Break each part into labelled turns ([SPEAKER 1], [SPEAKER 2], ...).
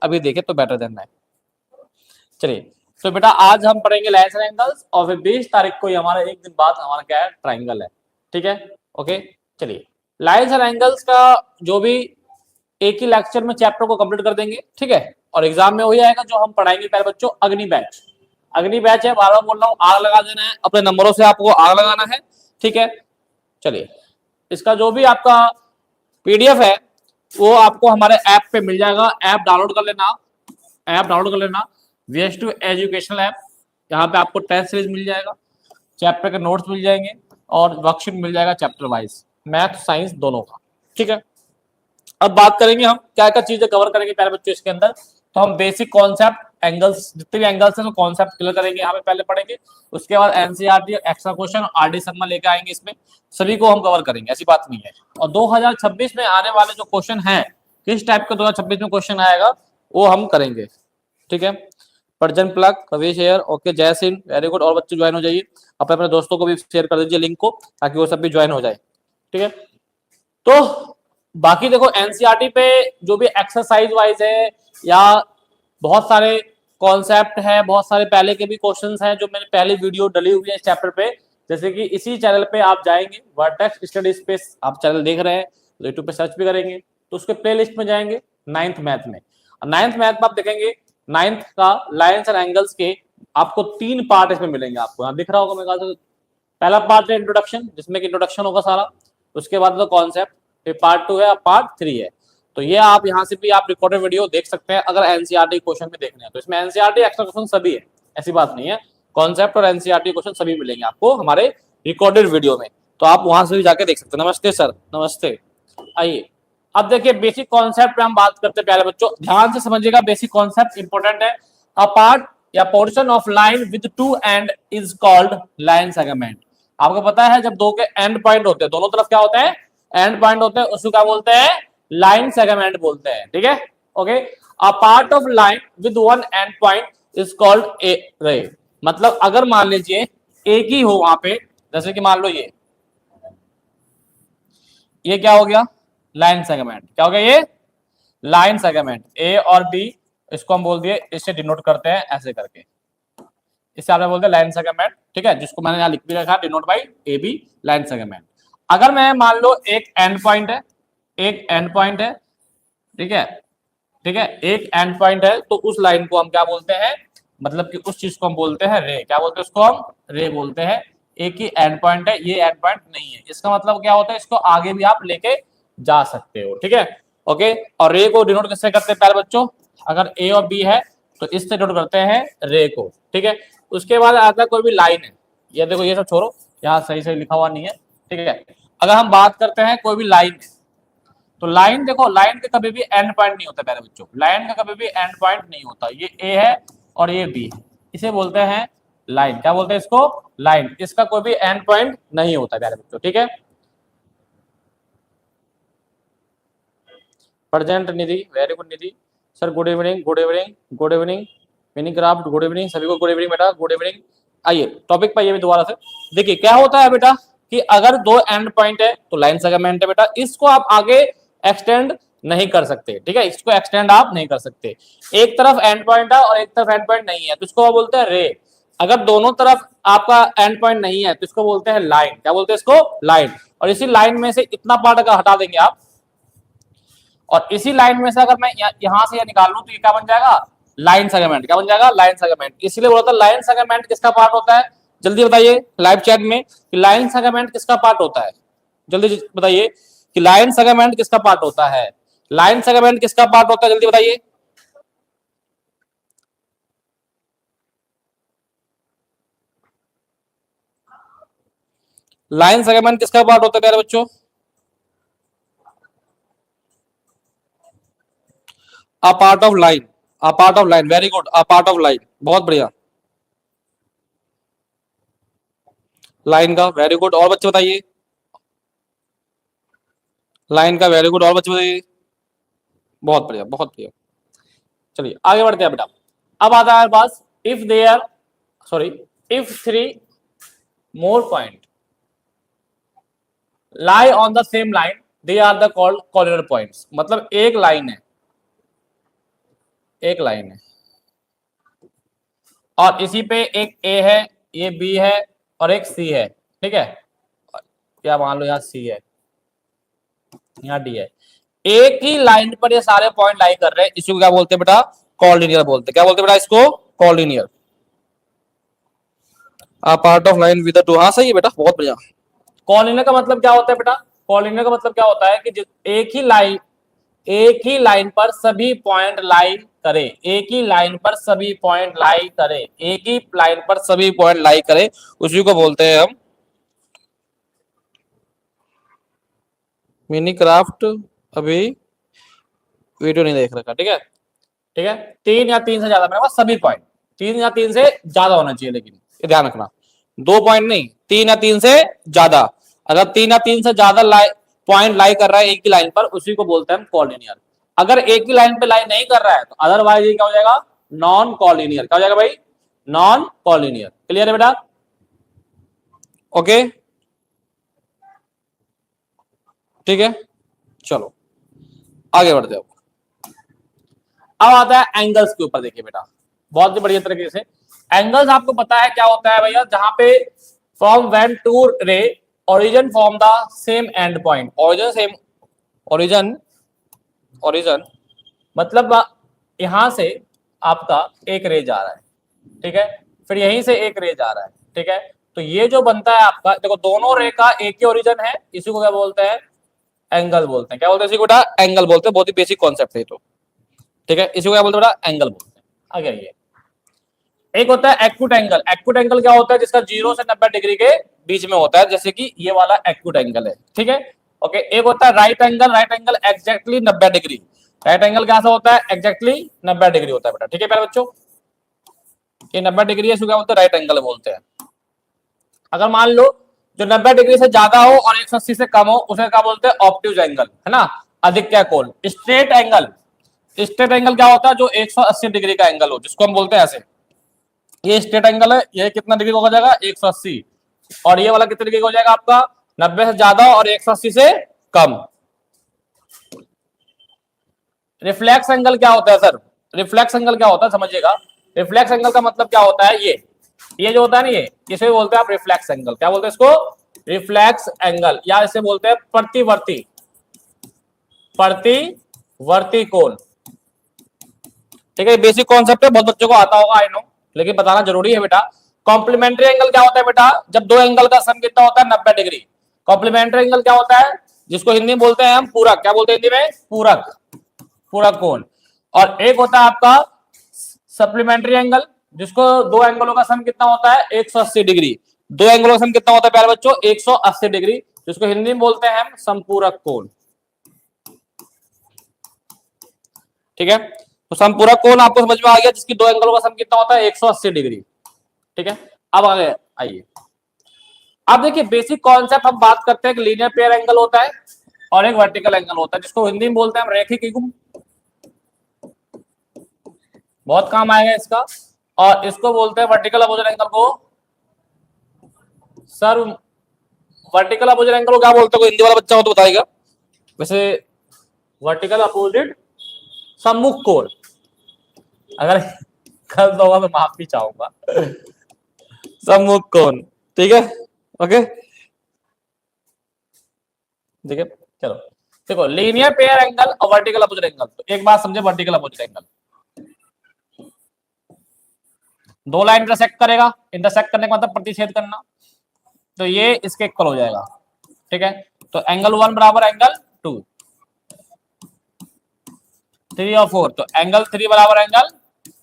[SPEAKER 1] अभी देखे तो बेटर देन है। चलिए तो बेटा आज हम पढ़ेंगे लाइन्स एंड एंगल्स और फिर 20 तारीख को हमारा एक दिन बाद हमारा क्या है ट्राइंगल है। ठीक है ओके। चलिए लाइन्स एंड एंगल्स का जो भी एक ही लेक्चर में चैप्टर को कंप्लीट कर देंगे। ठीक है और एग्जाम में वही आएगा जो हम पढ़ाएंगे पहले बच्चों अग्नि बैच। अग्नि बैच है, बार बार बोल रहा हूँ, आग लगा देना है अपने नंबरों से, आपको आग लगाना है। ठीक है चलिए इसका जो भी आपका पीडीएफ है वो आपको हमारे ऐप पे मिल जाएगा। ऐप डाउनलोड कर लेना, ऐप डाउनलोड कर लेना VS2 एजुकेशनल ऐप। यहाँ पे आपको टेस्ट सीरीज मिल जाएगा, चैप्टर के नोट्स मिल जाएंगे और वर्कशीट मिल जाएगा चैप्टर वाइज, मैथ साइंस दोनों का। ठीक है अब बात करेंगे हम क्या क्या चीजें कवर करेंगे पहले बच्चों इसके अंदर। तो हम बेसिक कॉन्सेप्ट एंगल्स, जितने भी एंगल्स हैं तो कॉन्सेप्ट क्लियर करेंगे यहाँ पे पहले पढ़ेंगे। उसके बाद NCERT extra question RD Sharma लेके आएंगे, इसमें सभी को हम कवर करेंगे, ऐसी बात नहीं है। और 2026 में आने वाले जो क्वेश्चन हैं, किस टाइप का 2026 में क्वेश्चन आएगा वो हम करेंगे। ठीक है परजन प्लग कविश एयर ओके जय सिंह वेरी गुड। और बच्चे ज्वाइन हो जाइए, अपने अपने दोस्तों को भी शेयर कर दीजिए लिंक को ताकि वो सब भी ज्वाइन हो जाए। ठीक है तो बाकी देखो एनसीईआरटी पे जो भी एक्सरसाइज वाइज है या बहुत सारे कॉन्सेप्ट है, बहुत सारे पहले के भी क्वेश्चंस हैं जो मैंने पहले वीडियो डली हुई है इस चैप्टर पे। जैसे कि इसी चैनल पे आप जाएंगे वर्टेक्स स्टडी स्पेस, आप चैनल देख रहे हैं तो यूट्यूब पे सर्च भी करेंगे तो उसके प्ले लिस्ट में जाएंगे 9th मैथ में। 9th मैथ में आप देखेंगे 9th का लाइन्स एंड एंगल्स के आपको 3 पार्ट इसमें मिलेंगे। आपको यहाँ दिख रहा होगा मेरे ख्याल से पहला पार्ट है इंट्रोडक्शन, जिसमें कि इंट्रोडक्शन होगा सारा। उसके बाद तो कॉन्सेप्ट, फिर पार्ट 2 है, पार्ट 3 है। तो ये आप यहाँ से भी आप रिकॉर्डेड वीडियो देख सकते हैं अगर एनसीईआरटी क्वेश्चन में देखने हैं तो। इसमें एनसीईआरटी एक्स्ट्रा क्वेश्चन सभी है, ऐसी बात नहीं है। कॉन्सेप्ट और एनसीईआरटी क्वेश्चन सभी मिलेंगे आपको हमारे रिकॉर्डेड वीडियो में, तो आप वहां से भी जाके देख सकते हैं। नमस्ते सर, नमस्ते। आइए अब देखिए बेसिक कॉन्सेप्ट पे हम बात करते हैं प्यारे बच्चों, ध्यान से समझिएगा। बेसिक कॉन्सेप्ट इंपॉर्टेंट है। अ पार्ट या portion of line with 2 and is called line segment. आपको पता है जब दो के एंड पॉइंट होते हैं, दोनों तरफ क्या होते हैं एंड पॉइंट होते हैं, उसको क्या बोलते हैं लाइन सेगमेंट बोलते हैं। ठीक है okay. A part of line with 1 and point is called a रे। मतलब अगर मान लीजिए एक ही हो वहां पे, जैसे कि मान लो ये क्या हो गया लाइन सेगमेंट, क्या हो गया ये लाइन सेगमेंट ए और बी, इसको हम बोल दिए, इससे डिनोट करते हैं ऐसे करके, इससे आपने बोलते हैं लाइन सेगमेंट। ठीक है जिसको मैंने यहाँ लिख भी रखा denote by A B line segment. अगर मैं मान लो एक एंड पॉइंट है, एक एंड पॉइंट है, ठीक है ठीक है एक एंड पॉइंट है, तो उस लाइन को हम क्या बोलते हैं, मतलब कि उस चीज को हम बोलते हैं रे। क्या बोलते हैं उसको हम रे बोलते हैं। एक ही एंड पॉइंट है, ये एंड पॉइंट नहीं है, इसका मतलब क्या होता है इसको आगे भी आप लेके जा सकते हो। ठीक है ओके। और रे को डिनोट किससे करते हैं प्यारे बच्चों, अगर ए और बी है तो इससे डिनोट करते हैं रे को। ठीक है उसके बाद आता है कोई भी लाइन है, ये देखो ये सब छोड़ो, यहाँ सही सही लिखा हुआ नहीं है। ठीक है अगर हम बात करते हैं कोई भी लाइन है, तो लाइन देखो लाइन का कभी भी एंड पॉइंट नहीं होता प्यारे बच्चों, लाइन का कभी भी एंड पॉइंट नहीं होता। ये ए है और ये बी है, इसे बोलते हैं लाइन। क्या बोलते हैं इसको लाइन, इसका कोई भी एंड पॉइंट नहीं होता प्यारे बच्चों। ठीक है present Nidhi very good Nidhi sir, good evening good evening good evening mini craft good evening, सभी को गुड इवनिंग बेटा, गुड इवनिंग। आइए टॉपिक पर ये भी दोबारा से देखिए क्या होता है बेटा कि अगर 2 एंड पॉइंट है तो लाइन सेगमेंट है बेटा, इसको आप आगे एक्सटेंड नहीं कर सकते। ठीक है इसको एक्सटेंड आप नहीं कर सकते। एक तरफ एंड पॉइंट है और एक तरफ एंड पॉइंट नहीं है तो इसको बोलते हैं रे। अगर दोनों तरफ आपका एंड पॉइंट नहीं है तो इसको बोलते हैं लाइन। क्या बोलते हैं इसको लाइन। और इसी लाइन में से इतना पार्ट अगर हटा देंगे आप और इसी लाइन में से अगर मैं यहां से निकाल लूं तो ये क्या बन जाएगा लाइन सेगमेंट। क्या बन जाएगा लाइन सेगमेंट। इसीलिए बोला था लाइन सेगमेंट किसका पार्ट होता है, जल्दी बताइए लाइव चैट में कि लाइन सेगमेंट किसका पार्ट होता है, जल्दी बताइए कि लाइन सेगमेंट किसका पार्ट होता है, लाइन सेगमेंट किसका पार्ट होता है, जल्दी बताइए। लाइन सेगमेंट किसका पार्ट होता है प्यारे बच्चों, a part of line, a part of line very good, a part of line बहुत बढ़िया, लाइन का वेरी गुड। और बच्चे बताइए लाइन का वेरी गुड, और बच्चे बताइए बहुत बढ़िया बहुत बढ़िया। चलिए आगे बढ़ते हैं बेटा। अब आता है बस if there sorry if 3 more point lie on the same line they are the called coordinate points. मतलब एक लाइन है, एक लाइन है और इसी पे एक ए है, ये बी है और एक सी है, ठीक है, क्या मान लो यहाँ सी है, यहाँ डी है, एक ही लाइन पर ये सारे पॉइंट लाई कर रहे हैं, इसको क्या बोलते हैं बेटा, कॉलिनियर बोलते हैं। क्या बोलते हैं बेटा इसको, collinear. Part of line with two, हाँ सही है बेटा, बहुत बढ़िया। कॉलिनियर का मतलब क्या होता है बेटा, कॉलिनियर का मतलब क्या होता है कि एक ही लाइन पर सभी पॉइंट लाई करे, एक ही लाइन पर सभी पॉइंट लाई करे, एक ही लाइन पर सभी पॉइंट लाई करे, उसी को बोलते हैं हम मिनी क्राफ्ट। अभी वीडियो नहीं देख रखा, ठीक है, ठीक है, 3 या 3 से ज्यादा, मेरे पास सभी पॉइंट 3 या 3 से ज्यादा होना चाहिए, लेकिन ये ध्यान रखना 2 पॉइंट नहीं, 3 या 3 से ज्यादा। अगर 3 या 3 से ज्यादा पॉइंट लाई कर रहा है एक ही लाइन पर, उसी को बोलते हैं कॉलिनियर। अगर एक ही लाइन पे लाई नहीं कर रहा है तो अदरवाइज ये क्या हो जाएगा, नॉन कॉलिनियर। क्या हो जाएगा भाई, नॉन कॉलिनियर। क्लियर है बेटा, ओके, ठीक है, चलो आगे बढ़ते हो। अब आता है एंगल्स के ऊपर। देखिए बेटा बहुत ही बढ़िया तरीके से एंगल्स आपको पता है क्या होता है भैया, जहां पे फ्रॉम व्हेन टू रे origin from the same and point, origin same, origin मतलब यहां से आपका एक रे जा रहा है, ठीक है, फिर यहीं से एक रे जा रहा है, ठीक है, तो ये जो बनता है आपका, देखो दोनों रे का एक ही ओरिजिन है, इसी को क्या बोलते हैं, एंगल बोलते हैं। क्या बोलते हैं इसी को बेटा, एंगल बोलते हैं। बहुत ही बेसिक कॉन्सेप्ट है तो, ठीक है, इसी को क्या बोलते हैं बेटा, एंगल बोलते हैं। आगे आइए, एक होता है एक्यूट एंगल। एक्यूट एंगल क्या होता है, जिसका 0 से 90 डिग्री के बीच में होता है, जैसे कि ये वाला एक्यूट एंगल है, ठीक है, ओके। एक होता है right angle, right angle exactly 90 degree, right angle कैसा होता है, एग्जैक्टली 90 डिग्री होता है बेटा, ठीक है प्यारे बच्चों, ये 90 डिग्री है, इसको क्या बोलते हैं, राइट एंगल बोलते हैं। अगर मान लो जो 90 डिग्री से ज्यादा हो और 180 से कम हो, उसे क्या बोलते हैं, ऑब्ट्यूज एंगल, है ना, अधिक क्या कोण। स्ट्रेट एंगल, स्ट्रेट एंगल क्या होता है, जो 180 डिग्री का एंगल हो, जिसको हम बोलते हैं ऐसे, ये स्ट्रेट एंगल है, ये कितना डिग्री का हो जाएगा, 180, और ये वाला कितने डिग्री का हो जाएगा आपका, 90 से ज्यादा और 180 से कम। रिफ्लेक्स एंगल क्या होता है सर, रिफ्लेक्स एंगल क्या होता है समझिएगा, रिफ्लेक्स एंगल का मतलब क्या होता है, ये जो होता है ना, ये इसे बोलते हैं आप रिफ्लेक्स एंगल। क्या बोलते हैं इसको, रिफ्लेक्स एंगल, या इसे बोलते हैं प्रतिवर्ती, प्रतिवर्ती कोण, ठीक है, बेसिक कॉन्सेप्ट है, बहुत बच्चों को आता होगा आई नो, लेकिन बताना जरूरी है बेटा। कॉम्प्लीमेंट्री एंगल क्या होता है बेटा, जब दो एंगल का सम कितना होता है, 90 डिग्री। कॉम्प्लीमेंट्री एंगल क्या होता है, जिसको हिंदी में बोलते हैं हम पूरक। क्या बोलते हैं हिंदी में, पूरक, पूरक कोण। और एक होता है आपका सप्लीमेंट्री एंगल, जिसको दो एंगलों का सम कितना होता है, 180 डिग्री। दो एंगलों का सम कितना होता है प्यारे बच्चों, 180 डिग्री, जिसको हिंदी में बोलते हैं हम संपूरक कोण, ठीक है। तो संपूरक कोण आपको समझ में आ गया, जिसकी दो एंगलों का सम कितना होता है, 180 डिग्री, ठीक है। अब आगे आइए, अब देखिए बेसिक कॉन्सेप्ट हम बात करते हैं कि लीनियर पेयर एंगल होता है और एक वर्टिकल एंगल होता है, जिसको हिंदी में बोलते हैं हम रैखिक युग्म, बहुत काम आएगा इसका। और इसको बोलते हैं वर्टिकल अपोजिट एंगल को, सर वर्टिकल अपोजिट एंगल को क्या बोलते हैं, कोई हिंदी वाला बच्चा हो तो बताएगा। वैसे वर्टिकल अपोजिट सम्मुख कोण, अगर गलत होगा तो माफी चाहूंगा, सम्मुख कोण, ठीक है, ओके, ठीक है। चलो देखो, लीनियर पेयर एंगल और वर्टिकल अपोजिट एंगल, तो एक बात समझे, वर्टिकल अपोजिट एंगल, दो लाइन इंटरसेक्ट करेगा, इंटरसेक्ट करने का मतलब प्रतिच्छेद करना, तो ये इसके इक्वल हो जाएगा, ठीक है। तो एंगल 1 बराबर एंगल 2, 3 और 4, तो एंगल 3 बराबर एंगल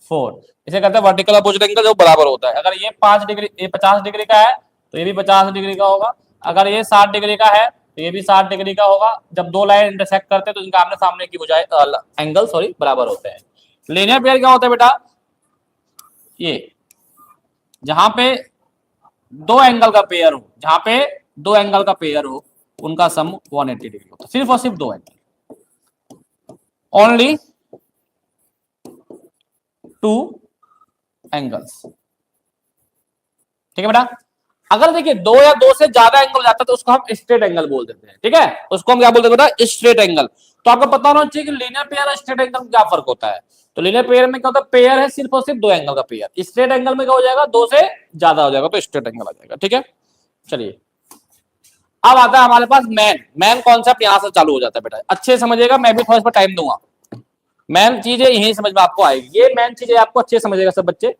[SPEAKER 1] 4, इसे कहते हैं वर्टिकल अपोजिट एंगल, जो बराबर होता है। अगर ये 5 डिग्री, ये 50 डिग्री का है तो ये भी 50 डिग्री का होगा, अगर ये 60 डिग्री का है तो ये भी 60 डिग्री का होगा। जब दो लाइन इंटरसेक्ट करते हैं तो इनका आमने सामने की बजाय एंगल बराबर होते हैं। लीनियर पेयर क्या होता है बेटा, ये जहां पे दो एंगल का पेयर हो, जहां पे दो एंगल का पेयर हो, उनका सम 180 डिग्री होता है, सिर्फ और सिर्फ दो एंगल, ओनली टू एंगल्स, ठीक है बेटा। अगर देखिए दो या दो से ज्यादा एंगल जाता है तो उसको हम स्ट्रेट एंगल बोल देते हैं, ठीक है, उसको हम क्या बोलते हैं बेटा, स्ट्रेट एंगल। तो आपको पता होना चाहिए कि लीनियर पेयर और स्ट्रेट एंगल में क्या फर्क होता है। तो लीनियर पेयर में क्या होता है, पेयर है सिर्फ और सिर्फ दो एंगल का पेयर। स्ट्रेट एंगल में क्या हो जाएगा, दो से ज्यादा हो जाएगा तो स्ट्रेट एंगल आ जाएगा। ठीक है, चलिए अब आता है हमारे पास मैन कॉन्सेप्ट यहां से चालू हो जाता है बेटा, अच्छे समझिएगा, मैं भी थोड़ा इस पर टाइम दूंगा। मैन चीजें यही समझ में आपको आएगी, ये मैन चीजें आपको अच्छे समझिएगा सब बच्चे।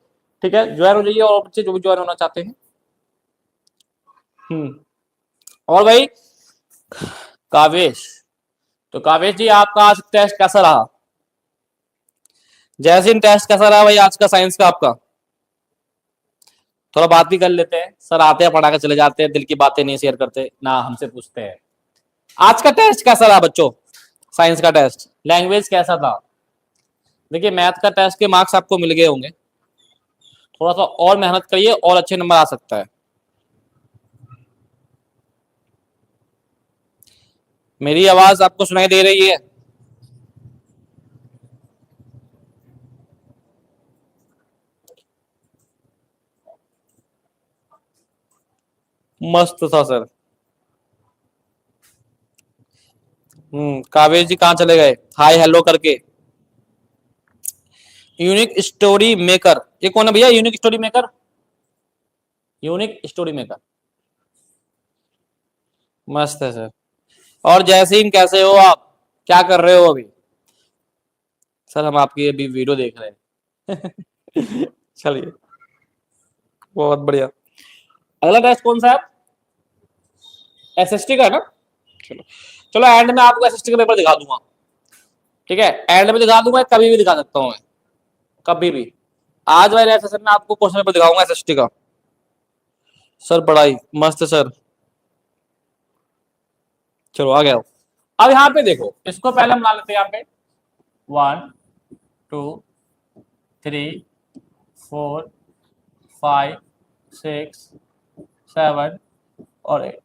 [SPEAKER 1] ठीक है, ज्वाइन हो जाइए और बच्चे जो भी ज्वाइन होना चाहते हैं। और भाई कावेश, तो कावेश जी आपका आज टेस्ट कैसा रहा? जैसिन टेस्ट कैसा रहा भाई आज का साइंस का आपका? थोड़ा बात भी कर लेते हैं, सर आते हैं पढ़ा के चले जाते हैं, दिल की बातें नहीं शेयर करते ना हमसे पूछते हैं। आज का टेस्ट कैसा रहा बच्चों, साइंस का टेस्ट? लैंग्वेज कैसा था? देखिए मैथ का टेस्ट के मार्क्स आपको मिल गए होंगे, थोड़ा सा और मेहनत करिए और अच्छे नंबर आ सकता है। मेरी आवाज आपको सुनाई दे रही है? मस्त था सर। कावेश जी कहाँ चले गए हाय हेलो करके? यूनिक स्टोरी मेकर, ये कौन है भैया unique story maker? Unique story maker मस्त है सर। और जैसीन कैसे हो आप, क्या कर रहे हो अभी? सर हम आपकी अभी वीडियो देख रहे हैं। चलिए बहुत बढ़िया। अगला टेस्ट कौन सा है? एसएसटी का है ना? चलो चलो एंड में आपको एसएसटी का पेपर दिखा दूंगा। ठीक है, एंड में दिखा दूंगा, कभी भी दिखा सकता हूँ मैं, कभी भी। आज वाले सेशन में आपको क्वेश्चन पेपर दिखाऊंगा एसएसटी का। सर पढ़ाई मस्त सर। चलो आ गया। अब यहाँ पे देखो, इसको पहले हम ला लेते हैं यहाँ पे 1 2 3 4 5 6 7 और 8,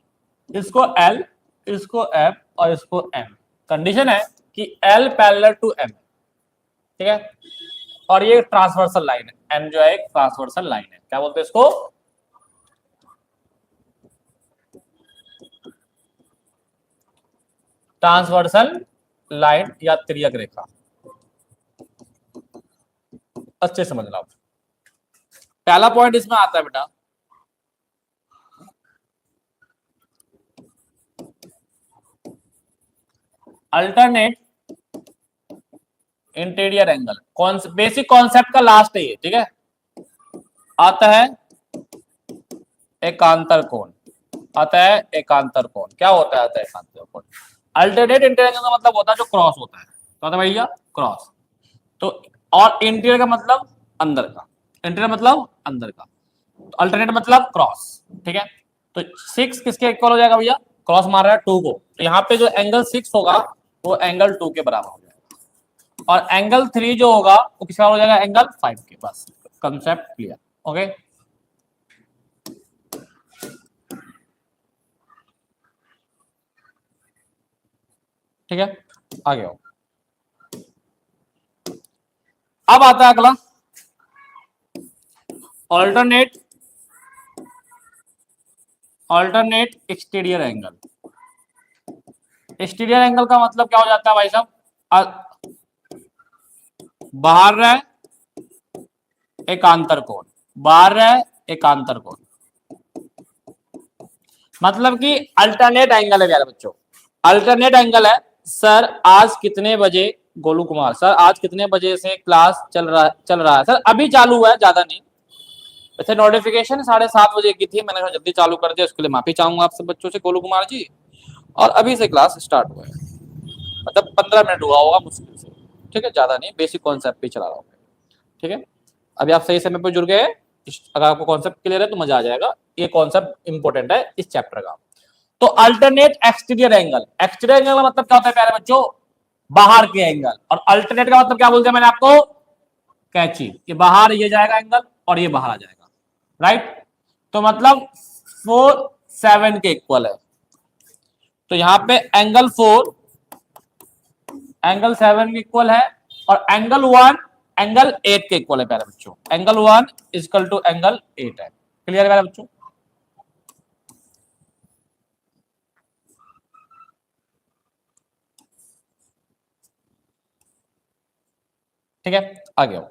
[SPEAKER 1] इसको L, इसको F और इसको M। कंडीशन है कि L पैरेलल टू M, ठीक है, और ये ट्रांसवर्सल लाइन है, M जो है एक ट्रांसवर्सल लाइन है, क्या बोलते हैं इसको? ट्रांसवर्सल लाइन या तिर्यक रेखा। अच्छे समझ लो। पहला पॉइंट इसमें आता है बेटा, alternate interior angle. Basic concept का लास्ट है ये, ठीक है। आता है एकांतर कोण, आता है एकांतर कोण। क्या होता है आता है एकांतर कोण? अल्टरनेट इंटीरियर का मतलब होता है जो क्रॉस होता है, तो होता है भैया क्रॉस। तो और इंटीरियर का मतलब अंदर का, इंटीरियर मतलब अंदर का, तो अल्टरनेट मतलब क्रॉस, ठीक है। तो 6 किसके इक्वल हो जाएगा भैया? क्रॉस मार रहा है 2 को, तो यहाँ पे जो एंगल 6 होगा वो एंगल 2 के बराबर हो जाएगा, और एंगल 3 जो होगा वो किसका हो जाएगा? एंगल 5 के। बस कंसेप्ट क्लियर, ओके। ठीक है, आगे आओ। अब आता है अगला, alternate alternate exterior angle. Exterior angle का मतलब क्या हो जाता है भाई साहब? बाहर रहे एकांतर कोण, बाहर रहे एकांतर कोण, मतलब कि अल्टरनेट एंगल है प्यारे बच्चों, अल्टरनेट एंगल है। सर आज कितने बजे, गोलू कुमार सर आज कितने बजे से क्लास चल रहा है? सर अभी चालू हुआ है, ज्यादा नहीं। वैसे नोटिफिकेशन 7:30 बजे की थी, मैंने जल्दी चालू कर दिया, उसके लिए माफी चाहूंगा आप सब बच्चों से, गोलू कुमार जी। और अभी से क्लास स्टार्ट हुआ है, मतलब 15 मिनट हुआ होगा मुश्किल से, ठीक है, ज्यादा नहीं, बेसिक कॉन्सेप्ट पे चला रहा हूँ, ठीक है। अभी आप सही समय पर जुड़ गए, अगर आपको कॉन्सेप्ट क्लियर है तो मजा आ जाएगा, ये कॉन्सेप्ट इंपॉर्टेंट है इस चैप्टर का। तो alternate exterior angle, exterior angle का मतलब क्या होता है प्यारे बच्चों? बाहर के एंगल। और अल्टरनेट का मतलब क्या बोलते हैं मैंने आपको? कैची, ये बाहर ये जाएगा एंगल और ये बाहर आ जाएगा, राइट। तो मतलब 4 7 के इक्वल है, तो यहां पे एंगल 4 एंगल 7 के इक्वल है, और एंगल 1 एंगल 8 के इक्वल है प्यारे बच्चों। एंगल 1 इक्वल टू एंगल 8 है। क्लियर है प्यारे बच्चों? ठीक है, आगे आओ।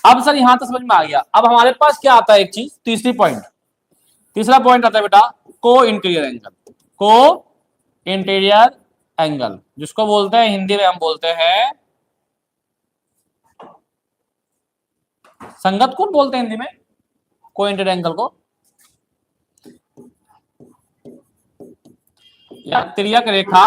[SPEAKER 1] अब सर यहां तक समझ में आ गया। अब हमारे पास क्या आता है, एक चीज, तीसरा पॉइंट आता है बेटा को interior angle. Co interior angle जिसको बोलते हैं हिंदी में हम बोलते हैं संगत कोण बोलते हैं हिंदी में को इंटीरियर एंगल को, या तिर्यक रेखा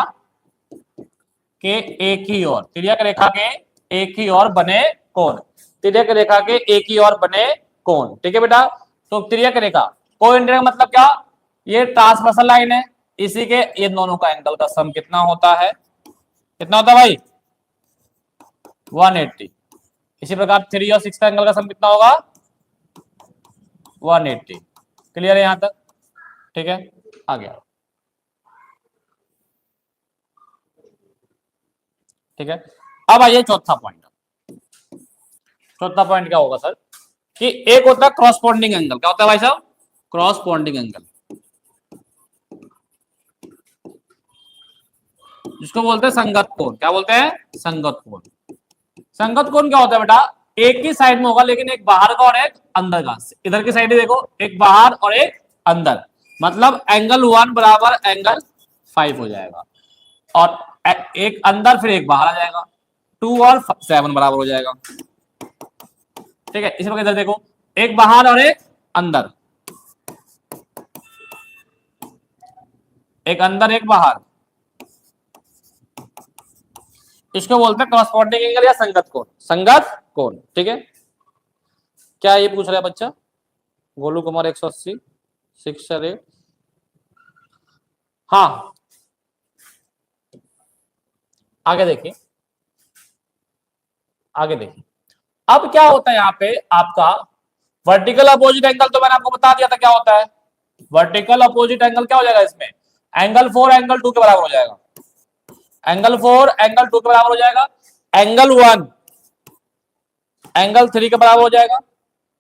[SPEAKER 1] के एक ही ओर, तिर्यक रेखा के एक ही ओर बने कोण, तिर्यक रेखा के एक ही ओर बने कोण। ठीक है बेटा, तो तिर्यक रेखा को इंटीरियर मतलब क्या, ये ट्रांसवर्सल लाइन है, इसी के ये दोनों का एंगल का सम कितना होता है, कितना होता है भाई, 180। इसी प्रकार 3 और 6 का एंगल का सम कितना होगा, 180। क्लियर है यहां तक, ठीक है, आ गया। ठीक है, अब आइए चौथा पॉइंट। चौथा पॉइंट क्या होगा सर, कि एक होता है क्रॉसपोंडिंग एंगल। क्या होता है भाई साहब, क्रॉसपोंडिंग एंगल, जिसको बोलते हैं संगत कोण। क्या बोलते हैं, संगत कोण। संगत कोण क्या होता है बेटा, एक ही साइड में होगा लेकिन एक बाहर का और एक अंदर का। इधर की साइड देखो, एक बाहर और एक अंदर, मतलब एंगल 1 बराबर एंगल 5 हो जाएगा, और एक अंदर फिर एक बाहर आ जाएगा, 2 और 7 बराबर हो जाएगा। ठीक है, इसी प्रकार इधर देखो, एक बाहर और एक अंदर, एक अंदर एक बाहर, इसको बोलते हैं क्रॉसपोंडिंग एंगल या संगत कोण। संगत कोण, ठीक है। क्या ये पूछ रहा है बच्चा, गोलू कुमार 180 6 हाँ, आगे देखिए, आगे देखिए। अब क्या होता है यहाँ पे आपका वर्टिकल अपोजिट एंगल, तो मैंने आपको बता दिया था क्या होता है। वर्टिकल अपोजिट एंगल क्या हो जाएगा इसमें, एंगल 4 एंगल 2 के बराबर हो जाएगा, एंगल 4 एंगल 2 के बराबर हो जाएगा, एंगल 1 एंगल 3 के बराबर हो जाएगा,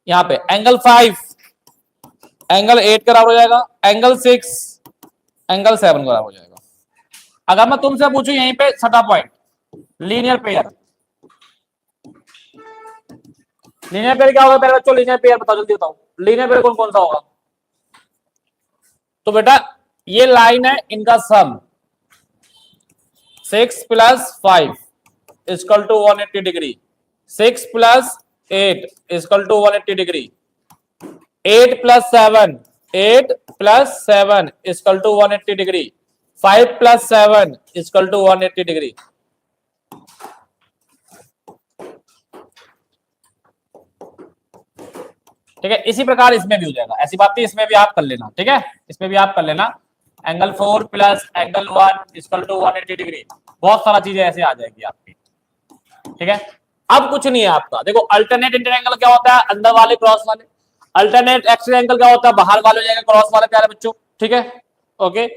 [SPEAKER 1] यहाँ पे एंगल 5 एंगल 8 के बराबर हो जाएगा, एंगल 6 एंगल 7 के बराबर हो जाएगा। अगर मैं तुमसे पूछूं यहीं पे छठा point, linear pair. Linear pair क्या होगा मेरे बच्चों, लीनियर पेयर बताओ जल्दी बताओ, लीनियर पेयर कौन कौन सा होगा। तो बेटा ये लाइन है, इनका सम 6 + 5 = 180 डिग्री, 6 + 8 = 180 डिग्री, 8 + 7 = 180 डिग्री, 5 + 7 = 180 डिग्री। ठीक है, इसी प्रकार इसमें भी हो जाएगा, ऐसी बात नहीं, इसमें भी आप कर लेना। ठीक है, इसमें भी आप कर लेना, एंगल 4 + एंगल 1 = 180 डिग्री, बहुत सारा चीजें ऐसे आ जाएगी आपकी। ठीक है, अब कुछ नहीं है आपका, देखो अल्टरनेट इंटीरियर एंगल क्या होता है, अंदर वाले क्रॉस वाले। अल्टरनेट एक्सटीरियर एंगल क्या होता है, बाहर वाले हो जाएगा क्रॉस वाले प्यारे बच्चों। ठीक है, ओके।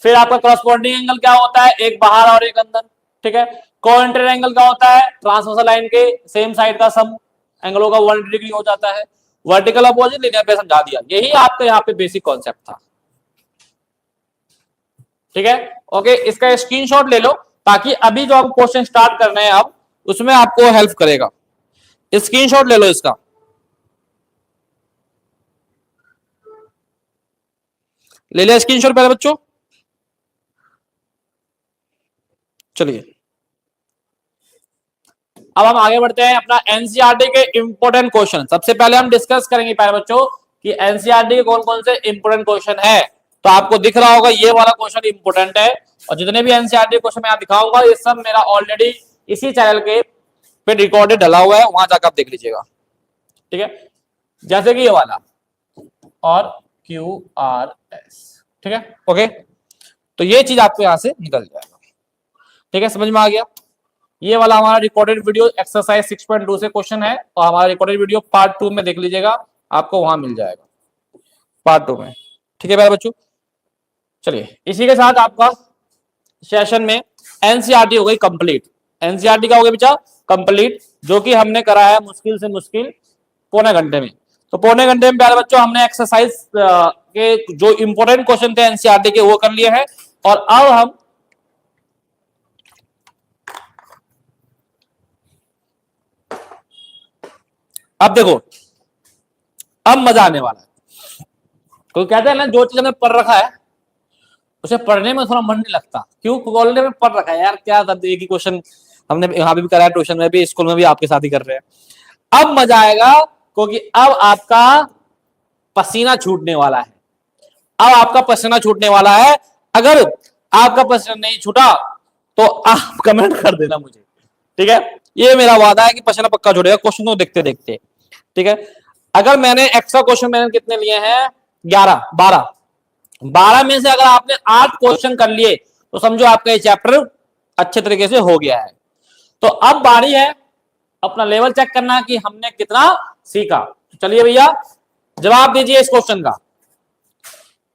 [SPEAKER 1] फिर आपका क्रॉसपोंडिंग एंगल क्या होता है, एक बाहर और एक अंदर। ठीक है, को इंटीरियर एंगल क्या होता है, ट्रांसवर्सल लाइन के सेम साइड का सम एंगलों का 180 डिग्री हो जाता है। वर्टिकल अपोजिट लीनियर पे समझा दिया, यही आपका यहाँ पे बेसिक कॉन्सेप्ट था। ठीक है, ओके, इसका स्क्रीनशॉट ले लो ताकि अभी जो आप क्वेश्चन स्टार्ट कर रहे हैं अब उसमें आपको हेल्प करेगा। स्क्रीनशॉट ले लो इसका, ले लिया स्क्रीनशॉट पहले बच्चों। चलिए अब हम आगे बढ़ते हैं अपना एनसीईआरटी के इंपोर्टेंट क्वेश्चन। सबसे पहले हम डिस्कस करेंगे प्यारे बच्चों कि एनसीईआरटी के कौन कौन से इंपोर्टेंट क्वेश्चन है। तो आपको दिख रहा होगा ये वाला क्वेश्चन इंपोर्टेंट है, और जितने भी एनसीईआरटी क्वेश्चन मैं दिखाऊंगा ये सब मेरा ऑलरेडी इसी चैनल के पे रिकॉर्डेड डला हुआ है, वहां जाकर आप देख लीजिएगा। ठीक है, जैसे कि ये वाला और QRS। ठीक है, ओके, तो ये चीज आपको यहां से निकल जाएगा। ठीक है, समझ में आ गया। ये वाला हमारा रिकॉर्डेड वीडियो एक्सरसाइज 6.2 से क्वेश्चन है, और हमारा रिकॉर्डेड वीडियो पार्ट 2 में देख लीजिएगा, आपको वहां मिल जाएगा पार्ट 2 में। ठीक है मेरे बच्चों, चलिए इसी के साथ आपका सेशन में एनसीईआरटी हो गई कंप्लीट। एनसीईआरटी का हो गया बेटा कंप्लीट, जो कि हमने करा है मुश्किल से मुश्किल पौने घंटे में। तो पौने घंटे में प्यारे बच्चों हमने एक्सरसाइज के जो इंपोर्टेंट क्वेश्चन थे एनसीईआरटी के वो कर लिए हैं, और अब हम अब देखो, अब मजा आने वाला है। कोई कहता है ना जो चीज हमने पढ़ रखा है उसे पढ़ने में थोड़ा मन नहीं लगता, क्यों? ऑलरेडी में पढ़ रखा है यार, क्या कर एक ही क्वेश्चन हमने यहाँ भी कराया, ट्यूशन में भी, स्कूल में भी आपके साथ ही कर रहे हैं। अब मजा आएगा क्योंकि अब आपका पसीना छूटने वाला है। अब आपका पसीना छूटने वाला है। अगर आपका पसीना नहीं छूटा तो आप कमेंट कर देना मुझे, ठीक है? ये मेरा वादा है कि पसीना पक्का छूटेगा क्वेश्चन को देखते देखते, ठीक है? अगर मैंने एक्स्ट्रा क्वेश्चन मैंने कितने लिए हैं? 11 12 12 में से अगर आपने 8 क्वेश्चन कर लिए तो समझो आपका ये चैप्टर अच्छे तरीके से हो गया है। तो अब बारी है अपना लेवल चेक करना कि हमने कितना सीखा। तो चलिए भैया जवाब दीजिए इस क्वेश्चन का।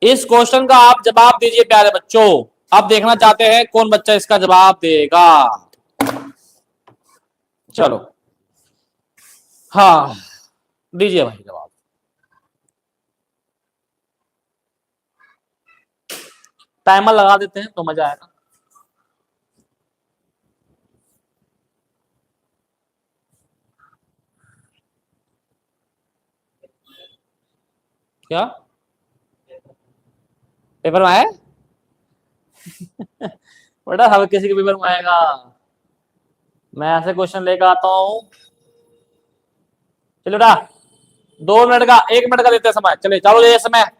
[SPEAKER 1] इस क्वेश्चन का आप जवाब दीजिए प्यारे बच्चों। अब देखना चाहते हैं कौन बच्चा इसका जवाब देगा। चलो हाँ दीजिए भाई जवाब। टाइमर लगा देते हैं तो मजा आएगा। क्या पेपर में आए? बेटा हर किसी के पेपर में आएगा, मैं ऐसे क्वेश्चन लेकर आता हूं। चलो बेटा 2 मिनट का 1 मिनट का देते हैं समय, चलिए चलो ये समय।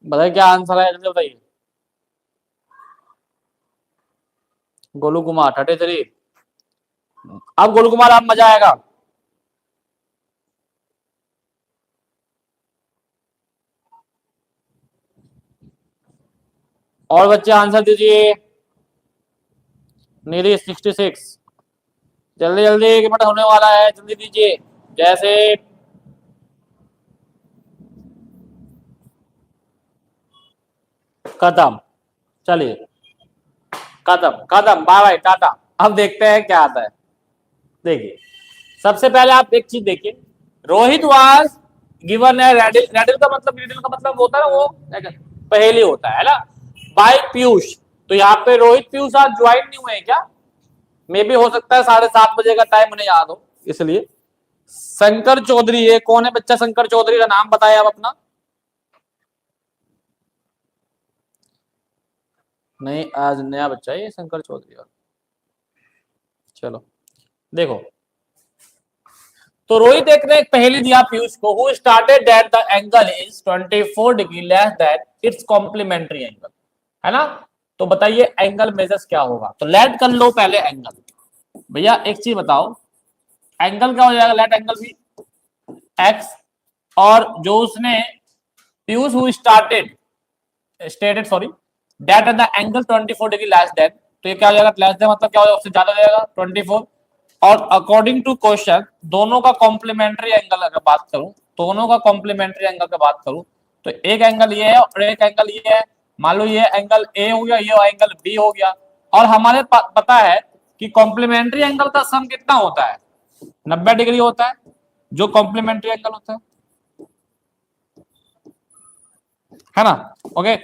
[SPEAKER 1] बताइए क्या आंसर है, जल्दी बताइए। गोलू कुमार 33। अब गोलू कुमार आप मजा आएगा। और बच्चे आंसर दीजिए। नीरी 66। जल्दी जल्दी 1 मिनट होने वाला है, जल्दी दीजिए। जैसे खत्म, चलिए खत्म खत्म, बाय बाय टाटा। अब देखते हैं क्या आता है। देखिए सबसे पहले आप एक चीज देखिए, रोहित वाज गिवन है रेडिल। रेडिल का मतलब, रेडिल का मतलब होता है वो पहेली होता है ना, बाय पीयूष। तो यहाँ पे रोहित पीयूष आज ज्वाइन नहीं हुए क्या? मे भी हो सकता है 7:30 बजे का टाइम उन्हें याद हो इसलिए। शंकर चौधरी, ये कौन है बच्चा शंकर चौधरी का नाम बताए आप अपना। नहीं आज नया बच्चा है ये शंकर चौधरी का। चलो देखो, तो रोहित एक ने एक पहेली दिया पीयूष को, who started that the angle is 24 degree less that it's complementary angle, है ना? तो बताइए एंगल मेजर्स क्या होगा। तो लेट कर लो पहले एंगल। भैया एक चीज बताओ, एंगल क्या हो जाएगा? लेट एंगल भी एक्स, और जो उसने Piyush who started stated sorry that the angle 24 degree less that, तो ये क्या हो जाएगा? लेस दैन मतलब क्या हो जाएगा? उससे ज्यादा हो जाएगा 24। और अकॉर्डिंग टू क्वेश्चन दोनों का कॉम्प्लीमेंट्री एंगल अगर बात करूं, दोनों का कॉम्प्लीमेंट्री एंगल की बात करूं तो एक एंगल ये है और एक एंगल ये है। मान लो ये एंगल ए हो गया, ये एंगल बी हो गया। और हमारे पता है कि कॉम्प्लीमेंट्री एंगल का सम कितना होता है? 90 डिग्री होता है जो कॉम्प्लीमेंट्री एंगल होता है ना? ओके,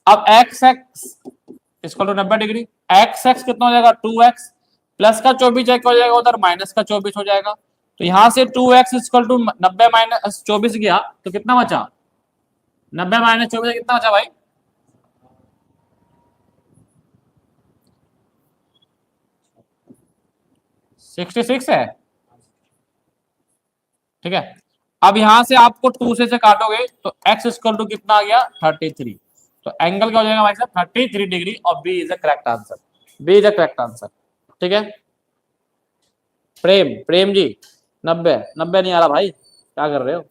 [SPEAKER 1] अब एक्स एक्स इसको तो 90 डिग्री, एक्स एक्स कितना हो जाएगा? 2x प्लस का 24 हो जाएगा, उधर माइनस का 24 हो जाएगा। तो यहां से 2x इक्वल टू 90 माइनस 24 गया तो कितना बचा? 90 माइनस 24 कितना बचा भाई? 66 है, ठीक है। अब यहां से आपको 2 से काटोगे तो x इक्वल टू कितना आ गया? 33। तो एंगल क्या हो जाएगा भाई साहब? 33 डिग्री और B is the correct answer. B is the correct answer, ठीक है। प्रेम प्रेम जी 90 90 नहीं आ रहा भाई, क्या कर रहे हो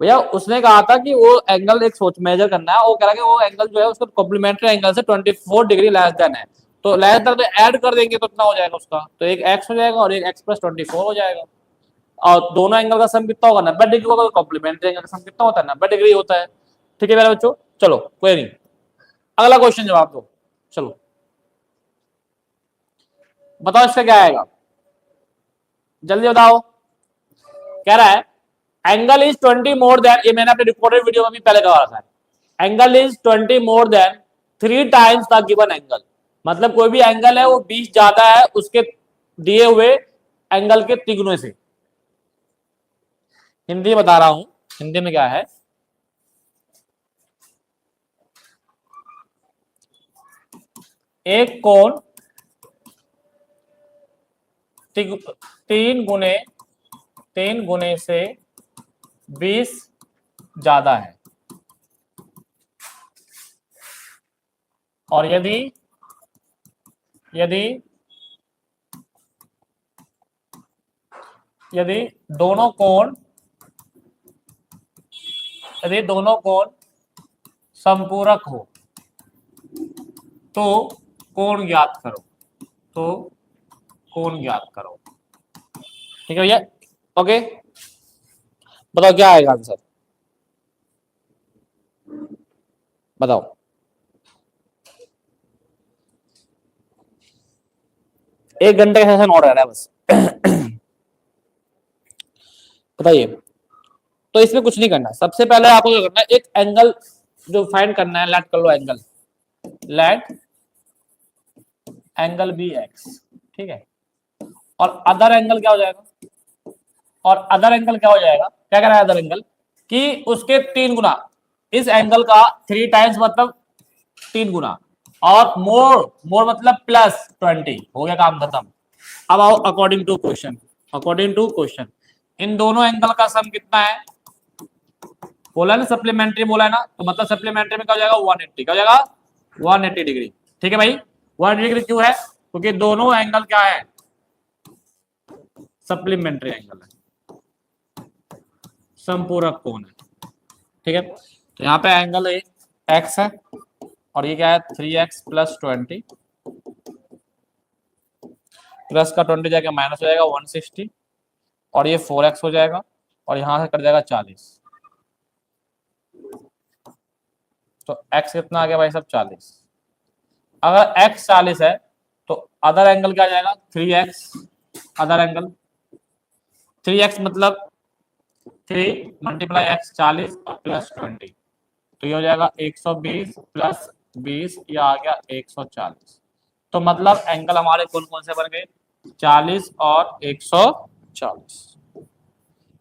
[SPEAKER 1] भैया? उसने कहा था कि वो एंगल एक सोच मेजर करना है, वो कह रहा है कि वो एंगल जो है उसको कॉम्प्लीमेंट्री एंगल से 24 डिग्री लेस देन है। तो लेस देन तो ऐड कर देंगे तो कितना हो जाएगा उसका? तो एक x हो जाएगा और एक x प्लस 24 हो जाएगा। और दोनों एंगल का सम कितना होगा 90 डिग्री होगा, तो कॉम्प्लीमेंट्री एंगल का सम कितना होता है 90 डिग्री होता है। ठीक है मेरे बच्चों, चलो कोई नहीं, अगला क्वेश्चन जवाब दो। चलो बताओ इसका क्या आएगा, जल्दी बताओ। कह रहा है एंगल इज 20 मोर देन, ये मैंने अपने रिकॉर्डेड वीडियो में भी पहले कहा था, angle is 20 more than 3 times the given angle. मतलब कोई भी एंगल है वो 20 ज्यादा है उसके दिए हुए एंगल के तिगुने से। हिंदी बता रहा हूं, हिंदी में क्या है, एक कोण 3 गुने से 20 ज्यादा है, और यदि यदि यदि दोनों कोण संपूरक हो तो कोण ज्ञात करो, तो कोण ज्ञात करो। ठीक है भैया, ओके बताओ क्या आएगा आंसर, बताओ। एक घंटे का सेशन और रह रहा है बस। बताइए, तो इसमें कुछ नहीं करना, सबसे पहले आपको क्या करना है, एक एंगल जो फाइंड करना है, लेट कर लो angle, let angle B X, ठीक है। और अदर एंगल क्या हो जाएगा, और अदर एंगल क्या हो जाएगा, क्या कह रहा है अदर एंगल, कि उसके 3 गुना, इस एंगल का 3 टाइम्स मतलब 3 गुना, और मोर मोर मतलब प्लस 20, हो गया काम खत्म। अब आओ according to question, according to question इन दोनों एंगल का सम कितना है, बोला ना सप्लीमेंट्री बोला है ना, तो मतलब सप्लीमेंट्री में क्या हो जाएगा 180, क्या हो जाएगा 180 डिग्री। ठीक है भाई, 180 डिग्री क्यों है, क्योंकि दोनों एंगल क्या है, सप्लीमेंट्री एंगल है, संपूरक कोण है। ठीक है, तो यहाँ पे एंगल एक्स है, और ये क्या है 3x प्लस 20, प्लस का 20 जाएगा माइनस हो जाएगा 160, और ये 4x हो जाएगा, और यहां से कट जाएगा 40, तो x कितना आ गया भाई साहब 40। अगर x 40 है तो अदर एंगल क्या आ जाएगा 3x, अदर एंगल 3x मतलब 3 मल्टीप्लाई x 40 और प्लस 20, तो ये हो जाएगा 120 प्लस 20, ये आ गया 140। तो मतलब एंगल हमारे कौन कौन से बन गए 40 और 140,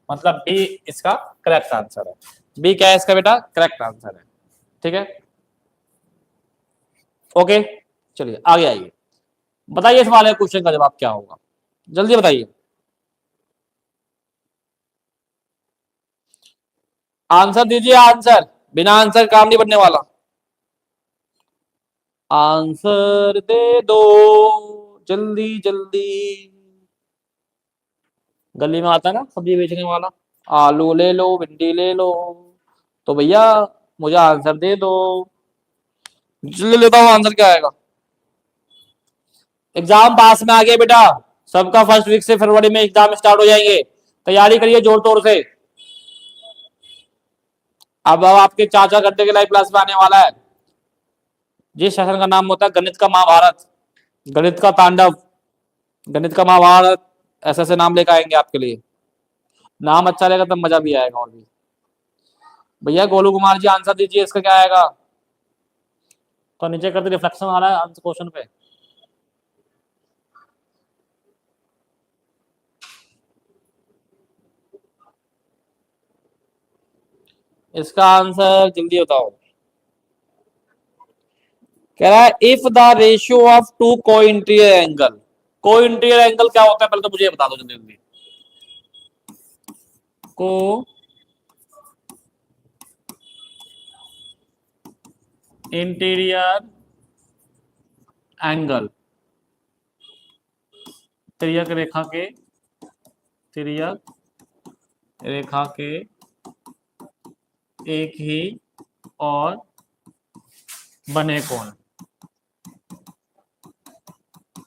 [SPEAKER 1] मतलब बी इसका करेक्ट आंसर है। बी क्या है इसका बेटा, करेक्ट आंसर है। ठीक है, ओके चलिए आगे आइए, बताइए इस वाले क्वेश्चन का जवाब क्या होगा, जल्दी बताइए। आंसर दीजिए, आंसर, बिना आंसर काम नहीं बनने वाला, आंसर दे दो जल्दी जल्दी। गली में आता है ना सब्जी बेचने वाला, आलू ले लो भिंडी ले लो, तो भैया मुझे आंसर दे दो, जल्दी लेता हूँ, आंसर क्या आएगा। एग्जाम पास में आ गया बेटा, सबका फर्स्ट वीक से फरवरी में एग्जाम स्टार्ट हो जाएंगे, तैयारी करिए जोर तोड़ से। अब आपके चाचा गड्ढे के लाइव क्लास में आने वाला है, जिस सेशन का नाम होता है गणित का महाभारत, गणित का तांडव, गणित का महाभारत, ऐसे ऐसे नाम लेकर आएंगे आपके लिए, नाम अच्छा रहेगा तब मजा भी आएगा। और भी भैया गोलू कुमार जी आंसर दीजिए, इसका क्या आएगा, तो नीचे करते रिफ्लेक्शन आ रहा है आंसर क्वेश्चन पे, इसका आंसर जल्दी बताओ। कह रहा है if the ratio of two co interior angle, co interior angle क्या होता है पहले तो मुझे बता दो जल्दी जल्दी। को इंटीरियर एंगल, तिर्यक रेखा के, तिर्यक रेखा के एक ही और बने कोण।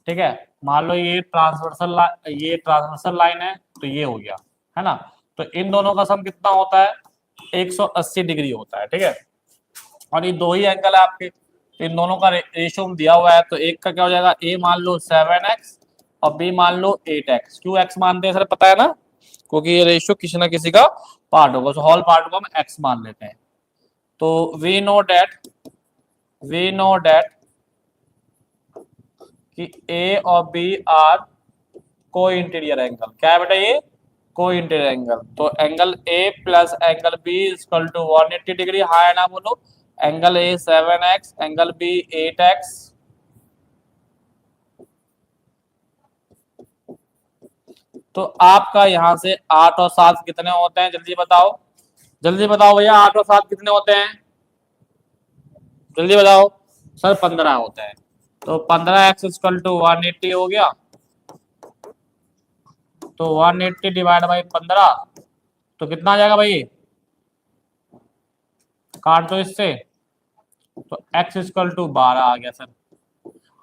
[SPEAKER 1] ठीक है, मान लो ये ट्रांसवर्सल लाइन है, तो ये हो गया, है ना। तो इन दोनों का सम कितना होता है, 180 डिग्री होता है, ठीक है। और ये दो ही एंगल है आपके, तो इन दोनों का रेशियो दिया हुआ है, तो एक का क्या हो जाएगा, ए मान लो 7x और बी मान लो 8x। क्यों x मानते हैं सर, पता है ना, क्योंकि ये रेशियो किसी ना किसी का पार्ट होगा, होल पार्ट को हम x मान लेते हैं। तो वी नो डेट कि ए और B are co interior angle, क्या है बेटा ये, को इंटीरियर एंगल। तो angle A plus angle B equal to 180 degree, हाँ है ना बोलो। Angle A 7x, angle B 8x। तो आपका यहां से 8 और 7 कितने होते हैं, जल्दी बताओ, जल्दी बताओ भैया, 8 और 7 कितने होते हैं, जल्दी बताओ। सर 15 होते हैं। तो 15x इक्वल टू 180 हो गया। तो 180 डिवाइड बाई 15, तो कितना आ जाएगा भाई, काट दो इससे। तो x इक्वल टू 12 आ गया सर।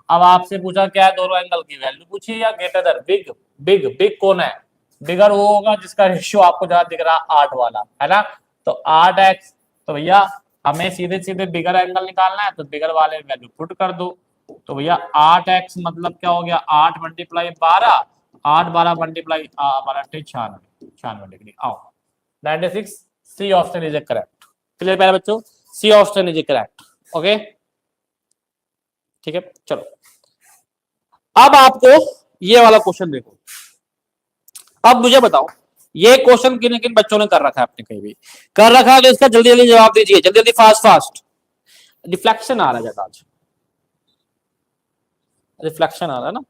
[SPEAKER 1] अब आपसे पूछा क्या है, दोनों एंगल की वैल्यू पूछी या ग्रेटर बिग, बिग बिग कौन है, बिगर वो होगा जिसका रेशियो आपको जहां दिख रहा है 8 वाला, है ना। तो 8x, तो भैया हमें सीधे सीधे बिगर एंगल निकालना है, तो बिगर वाले वैल्यू पुट कर दो। तो भैया 8x मतलब क्या हो गया, 8 मल्टीप्लाई 12, 8 12 मल्टीप्लाई 12 96, 96 डिग्री। आओ 96, C option is correct. Clear प्यारे बच्चों, C option is correct. Okay ठीक है, चलो अब आपको ये वाला क्वेश्चन देखो। अब मुझे बताओ, ये क्वेश्चन किन किन बच्चों ने कर रखा है, आपने कहीं भी कर रखा है तो इसका जल्दी जल्दी जवाब दीजिए, जल्दी जल्दी, फास्ट फास्ट। रिफ्लेक्शन आ रहा है ज्यादा आज, रिफ्लेक्शन आ रहा है ना।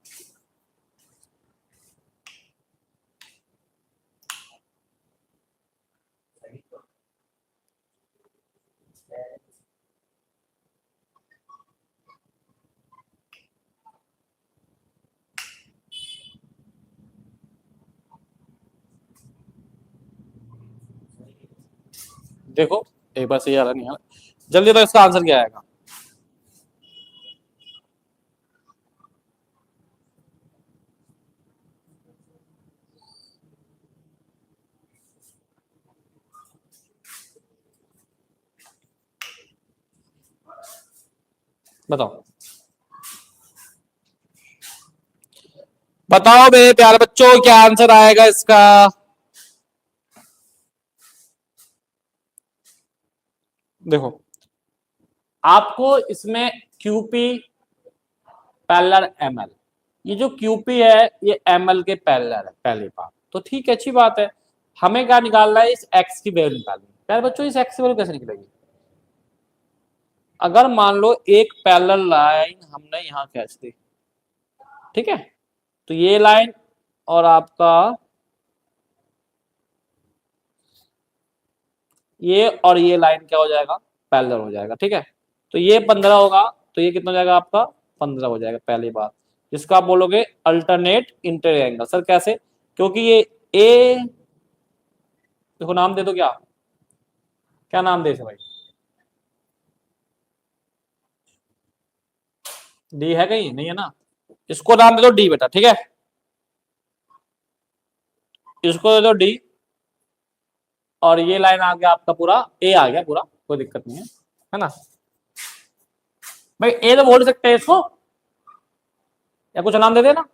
[SPEAKER 1] देखो एक बार सही आ रहा नहीं आ रहा, जल्दी तो इसका आंसर क्या आएगा। बताओ बताओ मेरे प्यारे बच्चों, क्या आंसर आएगा इसका। देखो आपको इसमें क्यूपी पैरेलल एमएल, ये जो क्यूपी है ये एमएल के पैरेलल है, पहली बात तो ठीक है, अच्छी बात है। हमें क्या निकालना है, इस एक्स की वैल्यू निकालनी है। प्यारे बच्चों इस एक्स की वैल्यू कैसे निकलेगी, अगर मान लो एक पैरेलल लाइन हमने यहां खींच दी, ठीक है, तो ये लाइन और आपका ये और ये लाइन क्या हो जाएगा, पैरेलल हो जाएगा, ठीक है। तो ये 15 होगा, तो ये कितना हो जाएगा आपका 15 हो जाएगा, पहली बात। जिसका आप बोलोगे अल्टरनेट इंटीरियर एंगल। सर कैसे, क्योंकि ये ए, देखो नाम दे दो, क्या क्या नाम दे इसे भाई, डी है कहीं, नहीं है ना, इसको नाम दे दो डी बेटा, ठीक है, इसको दे दो डी। और ये लाइन आ गया आपका पूरा ए आ गया पूरा, कोई दिक्कत नहीं है ना भाई। ए तो बोल सकते हैं इसको, या कुछ नाम दे देना,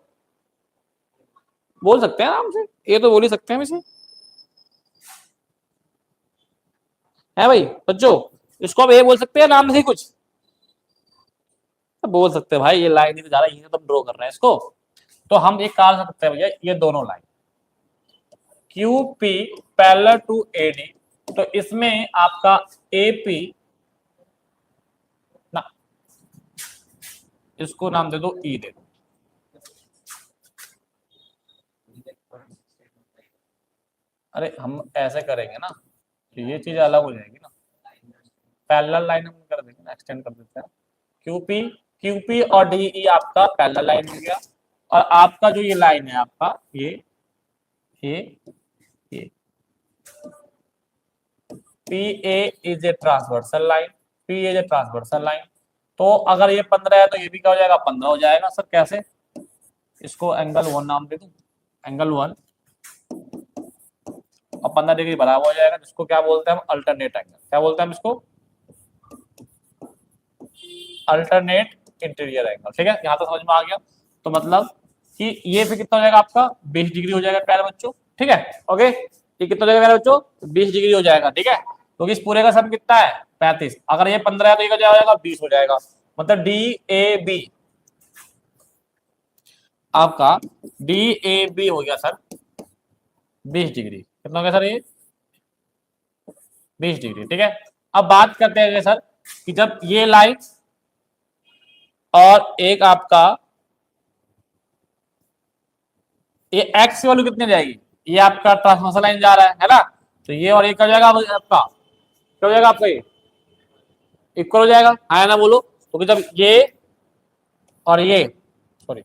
[SPEAKER 1] बोल सकते हैं आराम से, ए तो बोल ही सकते हैं इसे, है भाई बच्चों। इसको अब ए बोल सकते हैं, नाम नहीं कुछ तो बोल सकते हैं भाई, ये लाइन नहीं जा रहा है, तो हम ड्रॉ कर रहे हैं इसको। तो हम एक कार सकते हैं भैया, ये दोनों line Q P parallel to A D, तो इसमें आपका ए पी ना, इसको नाम दे दो ई दे दो। अरे हम ऐसे करेंगे ना, तो ये चीज अलग हो जाएगी ना, पैरेलल लाइन हम कर देंगे ना, एक्सटेंड कर देते हैं। क्यूपी क्यूपी और डी ई आपका पैरेलल लाइन हो गया, और आपका जो ये लाइन है आपका ये ये P A is a transversal line, P is a transversal line. तो अगर ये 15 है तो ये भी क्या हो जाएगा, 15 हो जाएगा। सर कैसे, इसको एंगल 1 नाम दे दूं, एंगल 1, 15 डिग्री बराबर हो जाएगा, जिसको क्या बोलते हैं हम, अल्टरनेट एंगल। क्या बोलते हैं हम इसको, अल्टरनेट इंटीरियर एंगल। ठीक है, यहां तक समझ में आ गया। तो मतलब कि ये फिर कितना हो जाएगा आपका, 20 डिग्री हो जाएगा प्यारे बच्चों। ठीक है, ओके, ये कितना हो जाएगा प्यारे बच्चों, 20 डिग्री हो जाएगा। ठीक है, क्योंकि इस पूरे का सम कितना है, 35। अगर ये 15 है तो ये क्या हो जाएगा, 20 हो जाएगा। मतलब डी ए बी आपका, डी ए बी हो गया सर 20 डिग्री। कितना हो गया सर ये, 20 डिग्री। ठीक है, अब बात करते हैं सर कि जब ये लाइन और एक आपका ये एक्स की वैल्यू कितनी जाएगी, ये आपका ट्रांसवर्सल लाइन जा रहा है ना, तो ये और ये क्या हो जाएगा आपका, क्या हो जाएगा आपका, ये इक्वल हो जाएगा, है ना, बोलो। क्योंकि जब ये और ये, सॉरी,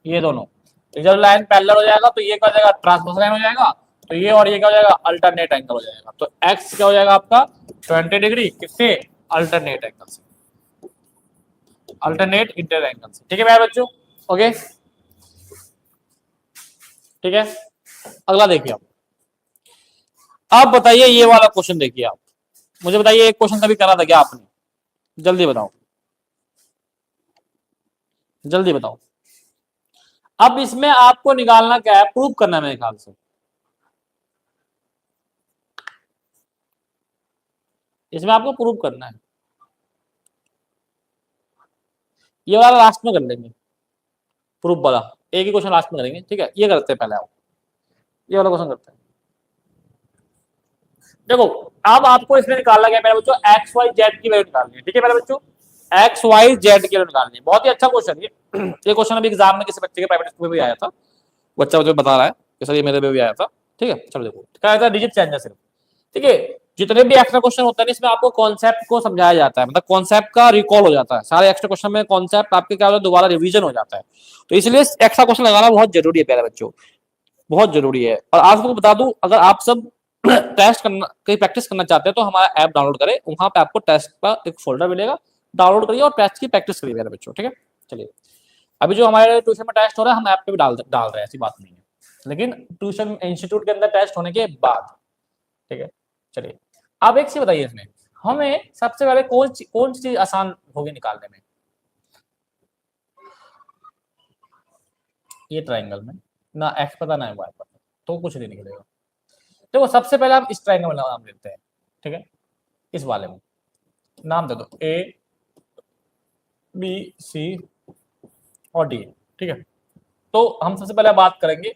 [SPEAKER 1] ये दोनों, तो जब लाइन पैरेलल हो जाएगा तो ये क्या हो जाएगा, ट्रांसवर्सल लाइन हो जाएगा। तो ये और ये क्या हो जाएगा, अल्टरनेट एंगल हो जाएगा। तो एक्स क्या हो जाएगा आपका 20 डिग्री, किससे, अल्टरनेट एंगल से, अल्टरनेट इंटर एंगल से। ठीक है मेरे बच्चों, ओके। ठीक है, अगला देखिए आप बताइए, ये वाला क्वेश्चन देखिए आप, मुझे बताइए एक क्वेश्चन कभी करा था क्या आपने, जल्दी बताओ, जल्दी बताओ। अब इसमें आपको निकालना क्या है, प्रूव करना है मेरे ख्याल से। इसमें आपको प्रूव करना है, ये वाला लास्ट में कर लेंगे, प्रूफ वाला एक ही क्वेश्चन लास्ट में करेंगे। ठीक है, ये करते हैं पहले, आप ये वाला क्वेश्चन करते हैं। देखो, अब आपको इसमें निकालना क्या है मेरे बच्चों, एक्स वाई जेड की वैल्यू निकालनी है। ठीक है मेरे बच्चों, एक्स वाई जेड की वैल्यू निकालनी है। बहुत ही अच्छा क्वेश्चन ये क्वेश्चन अभी एग्जाम में किसी बच्चे के प्राइवेट स्कूल में भी आया था, बच्चा मुझे बता रहा है कि सर ये मेरे में भी आया था। ठीक है, चलो देखो क्या था, डिजिट चेंज है सिर्फ। ठीक है, जितने भी एक्स्ट्रा क्वेश्चन होते हैं इसमें आपको कॉन्सेप्ट को समझाया जाता है, मतलब कॉन्सेप्ट का रिकॉल हो जाता है। सारे एक्स्ट्रा क्वेश्चन में कॉन्सेप्ट आपके क्या होता है, दोबारा रिवीजन हो जाता है। तो इसलिए एक्स्ट्रा क्वेश्चन लगाना बहुत जरूरी है प्यारे बच्चों, बहुत जरूरी है। और आपको बता दूं, अगर आप सब टेस्ट करना, कहीं प्रैक्टिस करना चाहते हैं तो हमारा ऐप डाउनलोड करें, वहां पे आपको टेस्ट का एक फोल्डर मिलेगा, डाउनलोड करिए और टेस्ट की प्रैक्टिस करिए मेरे बच्चों। ठीक है, चलिए अभी जो हमारे ट्यूशन में टेस्ट हो रहा है हम ऐप पे भी डाल रहे हैं, ऐसी बात नहीं है, लेकिन ट्यूशन इंस्टीट्यूट के अंदर टेस्ट होने के बाद। ठीक है, चलिए आप एक चीज बताइए, इसमें हमें सबसे पहले कौन सी चीज आसान होगी निकालने में, ये ट्राइंगल में ना एक्स पता ना वाई पता, तो कुछ नहीं निकलेगा। देखो सबसे पहले हम इस ट्राइंगल में नाम लेते हैं। ठीक है, इस वाले में नाम दे दो ए बी सी और डी। ठीक है, तो हम सबसे पहले बात करेंगे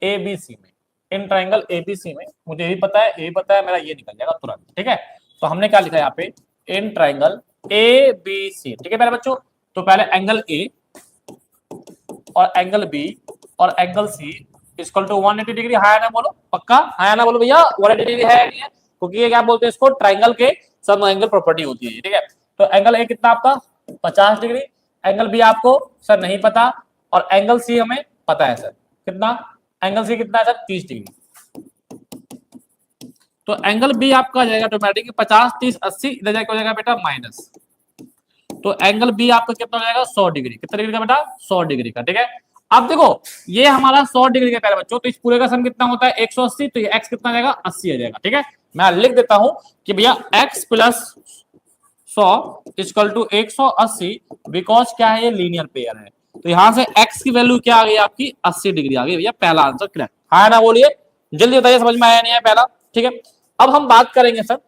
[SPEAKER 1] ए बी सी में। In triangle A B C में मुझे ये भी पता है, ये पता है, मेरा ये निकल जाएगा तुरंत। ठीक है, तो हमने क्या लिखा है यहाँ पे, in triangle A B C. ठीक है मेरे बच्चों, तो पहले एंगल ए और एंगल बी और angle C equal to 180 degree. है ना बोलो, पक्का है ना बोलो भैया, 180 डिग्री है नहीं है, क्योंकि ये क्या बोलते हैं इसको, ट्राइंगल के सब एंगल प्रॉपर्टी होती है। ठीक है, तो एंगल ए कितना आपका 50 डिग्री, एंगल बी आपको सर नहीं पता, और एंगल सी हमें पता है सर कितना, एंगल सी कितना है सर 30 डिग्री। तो एंगल बी आपका आ जाएगा ऑटोमेटिक 50 30 80, इधर जाके हो जाएगा बेटा माइनस। तो एंगल बी आपका कितना हो जाएगा 100 डिग्री। कितना डिग्री का बेटा, 100 डिग्री का। ठीक है, अब देखो ये हमारा 100 डिग्री का प्यारे बच्चों, तो इस पूरे का सम कितना होता है 180, तो ये x कितना आ जाएगा 80 आ जाएगा। ठीक है, मैं लिख देता हूं कि भैया x plus 100 equal to 180, because क्या है ये लीनियर पेयर है। तो यहां से x की वैल्यू क्या आ गई आपकी 80 डिग्री आ गई। भैया पहला आंसर करेक्ट है ना, बोलिए जल्दी बताइए, समझ में आया नहीं है पहला। ठीक है, अब हम बात करेंगे सर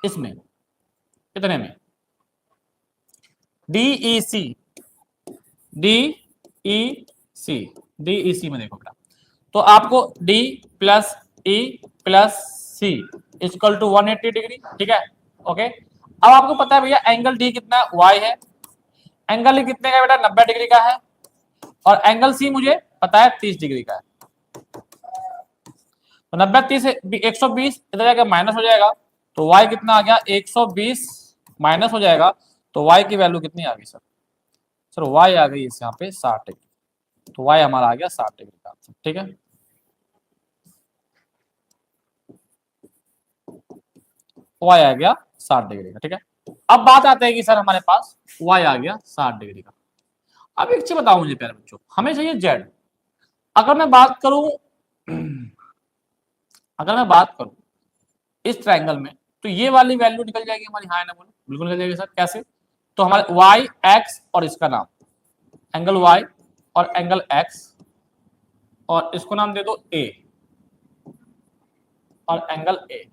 [SPEAKER 1] इसमें, कितने में, DEC, DEC, DEC में देखो बेटा, तो आपको D plus E plus C equal to 180 degree. ठीक है, ओके। अब आपको पता है भैया एंगल D कितना Y है, एंगल E कितने का बेटा 90 डिग्री का है, और एंगल C मुझे पता है 30 डिग्री का है। तो 90 30 120, इधर जाकर माइनस हो जाएगा, तो y कितना आ गया 120 माइनस हो जाएगा, तो y की वैल्यू कितनी आ गई सर, सर y आ गई इस यहाँ पे 60 डिग्री। तो y हमारा आ गया 60 डिग्री का आंसर। ठीक है, y आ गया 60 डिग्री का। ठीक है, अब बात आते है कि सर हमारे पास y आ गया 60 डिग्री का, अब एक चीज बताओ मुझे प्यारे बच्चों, हमें चाहिए जेड। अगर मैं बात करूं अगर मैं बात करूं इस ट्रायंगल में, तो ये वाली वैल्यू निकल जाएगी हमारी, हाँ ना बोलो, बिल्कुल निकल जाएगी सर। कैसे? तो हमारे वाई एक्स और इसका नाम एंगल वाई और एंगल एक्स, और इसको नाम दे दो ए और एंगल ए,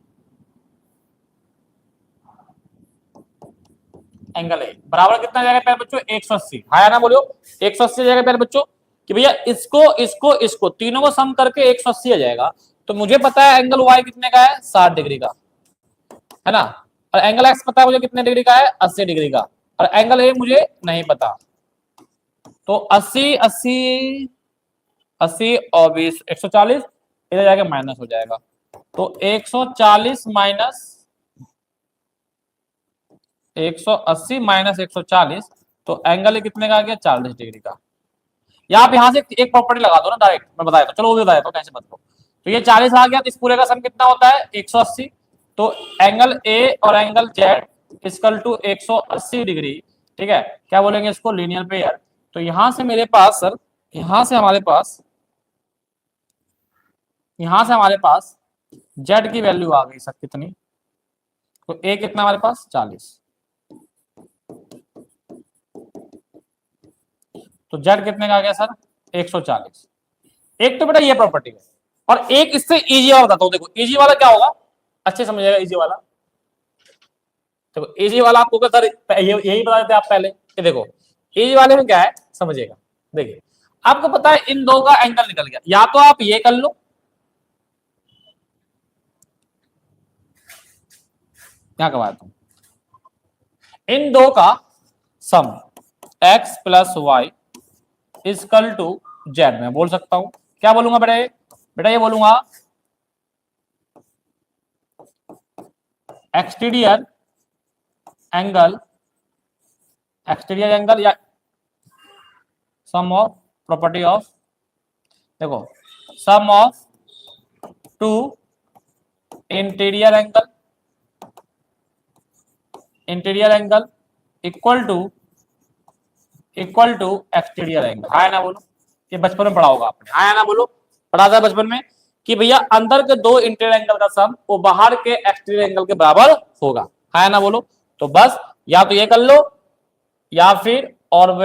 [SPEAKER 1] एंगल ए बराबर कितना जाएगा प्यारे बच्चों? 180। हाँ ना बोलो, 180 जाएगा प्यारे बच्चों कि भैया इसको इसको इसको तीनों को सम करके 180 आ जाएगा। तो मुझे पता है एंगल वाई कितने का है? 60 डिग्री का, है ना। और एंगल एक्स पता है मुझे कितने डिग्री का है? 80 डिग्री का। और एंगल ए मुझे नहीं पता। तो 80 80 80 और 20 140, इधर जाके माइनस हो जाएगा। तो 140 माइनस 180 माइनस 140, तो एंगल कितने का आ गया? 40 डिग्री का। या आप यहां से एक प्रॉपर्टी लगा दो ना डायरेक्ट, मैं बताया तो, चलो वो भी बताया तो, कैसे मत को। तो ये 40 आ गया, तो इस पूरे का सम कितना होता है? 180। तो एंगल ए और angle Z equal to 180 degree. ठीक है, क्या बोलेंगे इसको? Linear pair. तो यहां से मेरे पास सर, यहां से हमारे पास जेड की वैल्यू आ गई सर कितनी? तो ए कितना हमारे पास? 40। तो जेड कितने का आ गया सर? 140। एक तो बेटा ये प्रॉपर्टी है, और एक इससे इजी वाला बताता हूं। देखो इजी वाला क्या होगा, अच्छे समझिएगा। इजी वाला, देखो इजी वाला आपको क्या सर, यही बता देते आप पहले। ये देखो इजी वाले में क्या है समझिएगा। देखिए आपको पता है इन दो का एंगल निकल गया, या तो आप ये कर लो, क्या करवाया तुम, इन दो का sum x plus Y equal to Z में बोल सकता हूं। क्या बोलूंगा बेटा? बेटा ये बोलूंगा एक्सटीरियर एंगल या सम ऑफ प्रॉपर्टी ऑफ, देखो sum of two interior angle equal to exterior angle. हाँ ना बोलो, ये बचपन में पढ़ा होगा आपने। हाँ ना बोलो, पढ़ा था बचपन में कि भैया अंदर के दो इंटीरियर एंगल का सम वो बाहर के एक्सटीरियर एंगल के बराबर होगा। हाँ ना बोलो, तो बस या तो ये कर लो, या फिर और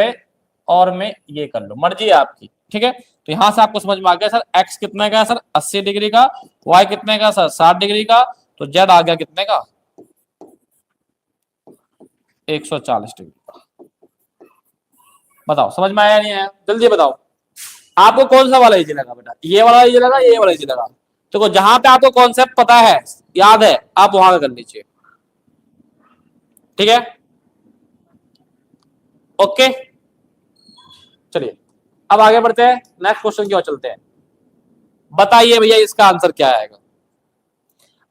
[SPEAKER 1] मैं ये कर लो, मर्जी है आपकी। ठीक है, तो यहां से आपको समझ में आ गया सर एक्स कितने का है सर? 80 डिग्री का। वाई कितने का सर? 60 डिग्री का। तो जेड आ गया कितने का? 140 डिग्री का। बताओ समझ में आया नहीं आया? जल्दी बताओ, आपको कौन सा वाला इजी लगा बेटा? ये वाला इजी लगा, ये वाला इजी लगा? देखो जहां पे आपको कॉन्सेप्ट पता है, याद है, आप वहां कर लीजिए। ठीक है, ओके, चलिए अब आगे बढ़ते हैं, नेक्स्ट क्वेश्चन की ओर चलते हैं। बताइए भैया इसका आंसर क्या आएगा?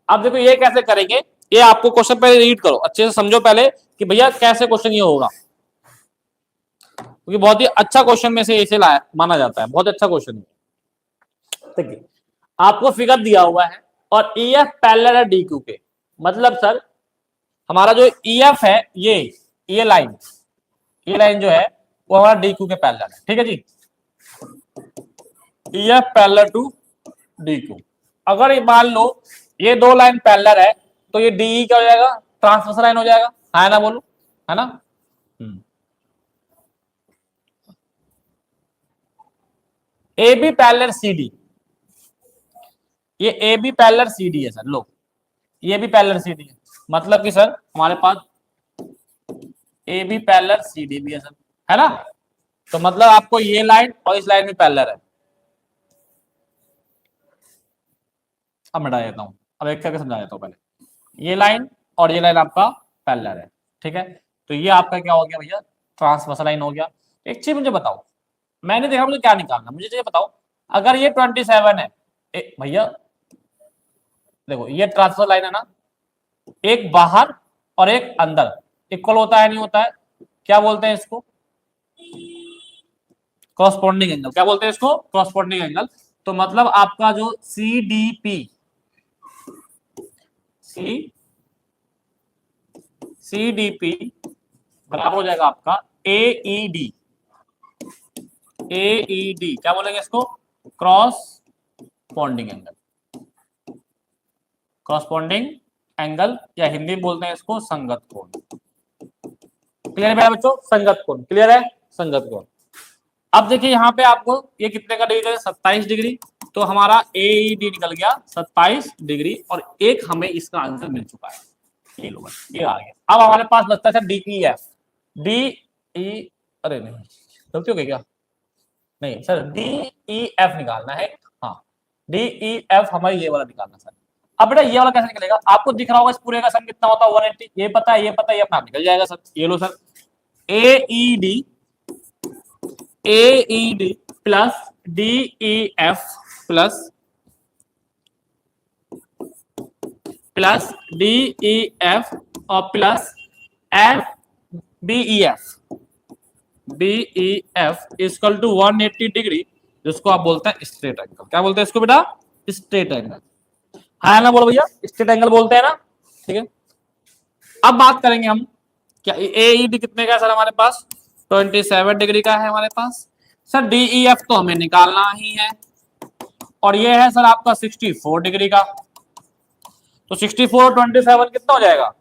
[SPEAKER 1] अब देखो ये कैसे करेंगे, ये आपको क्वेश्चन पहले रीड करो, अच्छे से समझो पहले कि भैया कैसे क्वेश्चन ये होगा, क्योंकि बहुत ही अच्छा क्वेश्चन में से इसे माना जाता है, बहुत अच्छा क्वेश्चन है। ठीक है, आपको फिगर दिया हुआ है और ई एफ पैरेलल है डी क्यू के, मतलब सर हमारा जो ई एफ है, ये लाइन जो है वो हमारा डी क्यू के पैरेलल है। ठीक है जी, E F parallel to D Q. अगर मान लो ये दो लाइन पैरेलल है, तो ये डी क्या हो जाएगा? ट्रांसवर्स लाइन हो जाएगा। है ना बोलो, है ना। A B parallel C D, ये A B parallel C D है सर। लो ये भी पैरेलल सी डी है, मतलब कि सर हमारे पास A B parallel C D भी है सर, है ना। तो मतलब आपको ये लाइन और इस लाइन भी पैरेलल है। अब मैं देता हूं, अब एक करके समझा देता हूं। पहले ये लाइन और ये लाइन आपका पैरेलल है। ठीक है, तो ये आपका क्या हो गया भैया? ट्रांसवर्सल लाइन हो गया। एक चीज मुझे बताओ, मैंने देखा मुझे क्या निकालना, मुझे ये बताओ, अगर ये 27 है भैया, देखो ये ट्रांसफर लाइन है ना, एक बाहर और एक अंदर इक्वल होता है नहीं होता है? क्या बोलते हैं इसको? Corresponding angle. क्या बोलते हैं इसको? Corresponding angle. तो मतलब आपका जो सी डी पी बराबर हो जाएगा आपका ए ई डी। AED क्या बोलेंगे इसको? क्रॉस पॉन्डिंग एंगल, क्रॉसपॉन्डिंग एंगल, या हिंदी में बोलते हैं इसको संगत कोण। क्लियर है मेरा बच्चों? संगत कोण, क्लियर है? संगत कोण। अब देखिए यहाँ पे आपको ये कितने का डिग्री है? 27 डिग्री। तो हमारा AED निकल गया 27 डिग्री, और एक हमें इसका आंसर मिल चुका है। ये लो बस, ये आ गया। अब हमारे पास बचता है DEF। DE, अरे नहीं गलती हो गई क्या? नहीं सर, DEF निकालना है। हाँ, DEF हमारी ये वाला निकालना सर। अब बेटा ये वाला कैसे निकलेगा? आपको दिख रहा होगा इस पूरे का सम कितना होता है? 180। ये पता है, ये पता है, ये अपना आप निकल जाएगा सर। ये लो sir, AED plus DEF plus DEF और plus BEF equal to 180 degree, जिसको आप बोलते हैं स्ट्रेट एंगल। क्या बोलते हैं इसको बेटा? Straight angle. हाँ ना बोलो भैया, स्ट्रेट एंगल बोलते हैं ना, ठीक है। अब बात करेंगे हम, क्या AED कितने का है सर? हमारे पास 27 डिग्री का है हमारे पास सर। DEF तो हमें निकालना ही है, और ये है सर आपका 64 डिग्री का। तो 64 27 कितना हो जाएगा?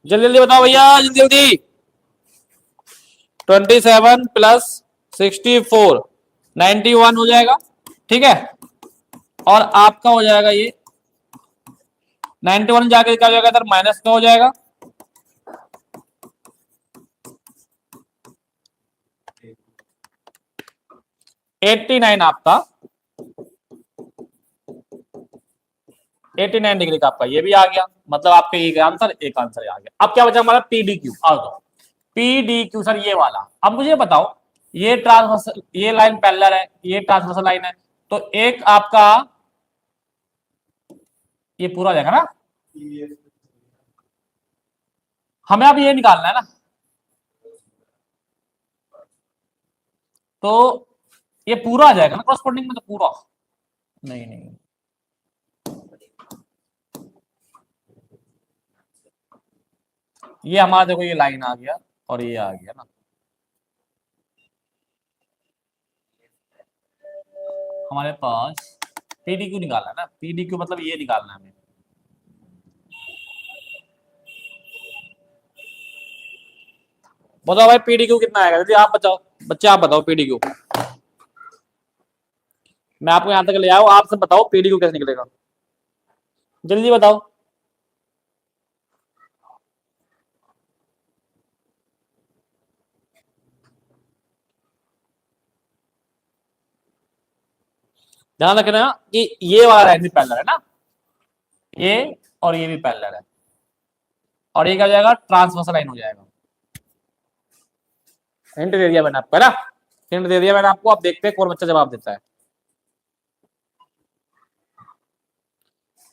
[SPEAKER 1] जल्दी जल्दी बताओ भैया, जल्दी जल्दी। 27 प्लस 64 91 हो जाएगा, ठीक है। और आपका हो जाएगा ये 91 जाके क्या हो जाएगा सर? माइनस का हो जाएगा। आपका 89 डिग्री का आपका ये भी आ गया। मतलब आपका एक आंसर आ गया। अब क्या बचा हमारा? PDQ। आ जाओ, PDQ सर ये वाला। अब मुझे बताओ, ये ट्रांसवर्सल, ये लाइन पैरेलल है, ये ट्रांसवर्सल लाइन है, तो एक आपका ये पूरा हो जाएगा ना। हमें अब ये निकालना है ना, तो ये पूरा आ जाएगा ना कॉरस्पॉन्डिंग में, तो पूरा नहीं नहीं, ये हमारा देखो ये लाइन आ गया और ये आ गया ना। हमारे पास PDQ निकालना है ना, PDQ मतलब ये निकालना है हमें। बताओ भाई PDQ कितना आएगा? यदि आप बताओ, बच्चे आप बताओ PDQ। मैं आपको यहां तक ले आऊं, आप सब बताओ PDQ कैसे निकलेगा, जल्दी बताओ। ध्यान रखना कि ये वाला लाइन भी पैरेलल है ना, ये और ये भी पैरेलल है, और ये क्या हो जाएगा? ट्रांसवर्सल लाइन हो जाएगा। हिंट दे दिया मैंने आपको, है ना, हिंट दे दिया मैंने आपको। आप देखते हैं कौन बच्चा जवाब देता है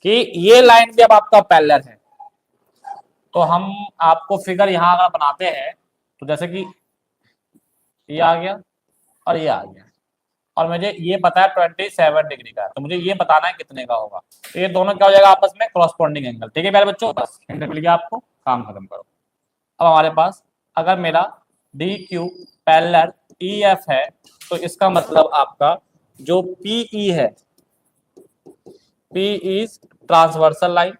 [SPEAKER 1] कि ये लाइन भी अब आपका पैरेलल है। तो हम आपको फिगर यहां अगर बनाते हैं, तो जैसे कि ये आ गया और ये आ गया, और मुझे ये पता है 27 डिग्री का, तो मुझे ये बताना है कितने का होगा। तो ये दोनों क्या हो जाएगा? आपस में क्रॉसपॉन्डिंग एंगल। ठीक है प्यारे बच्चों, बस हिंट मिल गया आपको, काम खत्म करो। अब हमारे पास अगर मेरा DQ पैरेलल EF है, तो इसका मतलब आपका जो PE है, P इज ट्रांसवर्सल लाइन,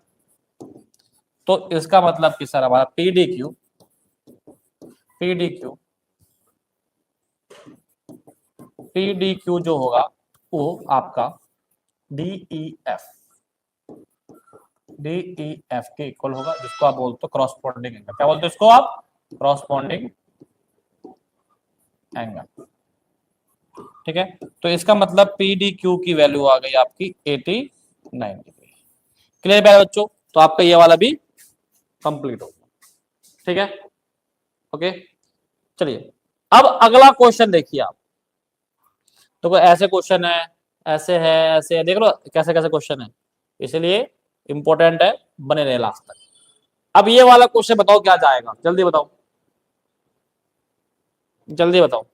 [SPEAKER 1] तो इसका मतलब कि सर हमारा PDQ जो होगा वो आपका DEF के इक्वल होगा, जिसको आप बोलते हो क्रॉसपॉन्डिंग एंगल। क्या बोलते हो इसको आप? Corresponding angle. ठीक है, तो इसका मतलब PDQ की वैल्यू आ गई आपकी 89 डिग्री। क्लियर प्यारे बच्चों? तो आपका ये वाला भी कंप्लीट हो गया। ठीक है, ओके। चलिए अब अगला क्वेश्चन देखिए आप। तो ऐसे क्वेश्चन है, ऐसे है, ऐसे है, देख लो कैसे कैसे क्वेश्चन है, इसलिए इंपॉर्टेंट है, बने रहे लास्ट तक। अब ये वाला क्वेश्चन बताओ क्या जाएगा, जल्दी बताओ, जल्दी बताओ।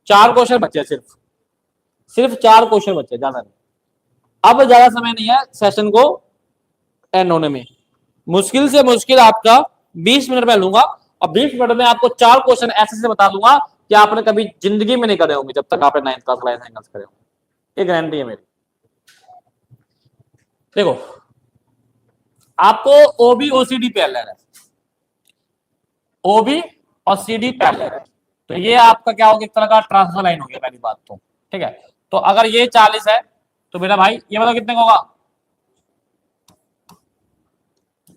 [SPEAKER 1] 4 क्वेश्चन बचे, सिर्फ 4 क्वेश्चन बचे, ज्यादा नहीं। अब ज्यादा समय नहीं है सेशन को एंड होने में। मुश्किल से मुश्किल आपका 20 मिनट में लूंगा, और 20 मिनट में आपको 4 क्वेश्चन ऐसे से बता दूंगा कि आपने कभी जिंदगी में नहीं करे होंगे जब तक आपने 9th क्लास लाइन एंगल्स करे होंगे। ये गारंटी है मेरी। देखो आपको ओबी ओसीडी पैरेलल है, ओबी और सीडी पैरेलल है, तो ये आपका क्या होगा, एक तरह का ट्रांसफर लाइन हो गया पहली बात तो। ठीक है, तो अगर ये 40 है तो मेरा भाई ये बताओ कितने का होगा,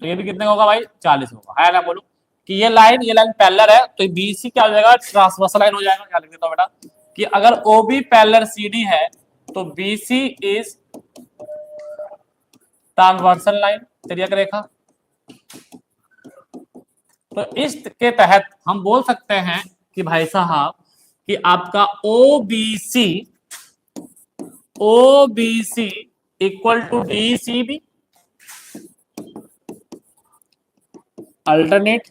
[SPEAKER 1] तो ये भी कितने का होगा भाई, 40 होगा, है ना। बोलो कि ये लाइन पैरेलल है तो बीसी क्या हो जाएगा, ट्रांसवर्सल लाइन हो जाएगा। क्या लिख देता हूं बेटा कि अगर ओबी पैरेलल सीडी है तो बीसी इज ट्रांसवर्सल लाइन, तिर्यक रेखा। तो इसके तहत हम बोल सकते हैं कि भाई साहब कि आपका OBC equal to DCB, alternate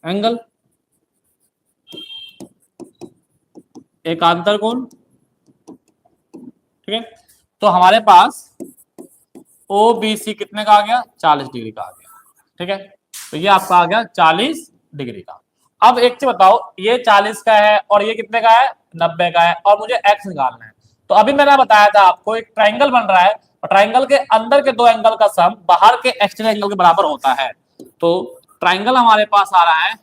[SPEAKER 1] angle, एकांतर कोण। ठीक है, तो हमारे पास ओबीसी कितने का आ गया, 40 डिग्री का आ गया। ठीक है, तो ये आपका आ गया 40 डिग्री का। अब एक चीज बताओ, ये 40 का है और ये कितने का है, 90 का है, और मुझे एक्स निकालना है। तो अभी मैंने बताया था आपको एक ट्राइंगल बन रहा है और ट्राइंगल के अंदर के दो एंगल का सम बाहर के एक्सटर्नल एंगल के बराबर होता है। तो ट्राइंगल हमारे पास आ रहा है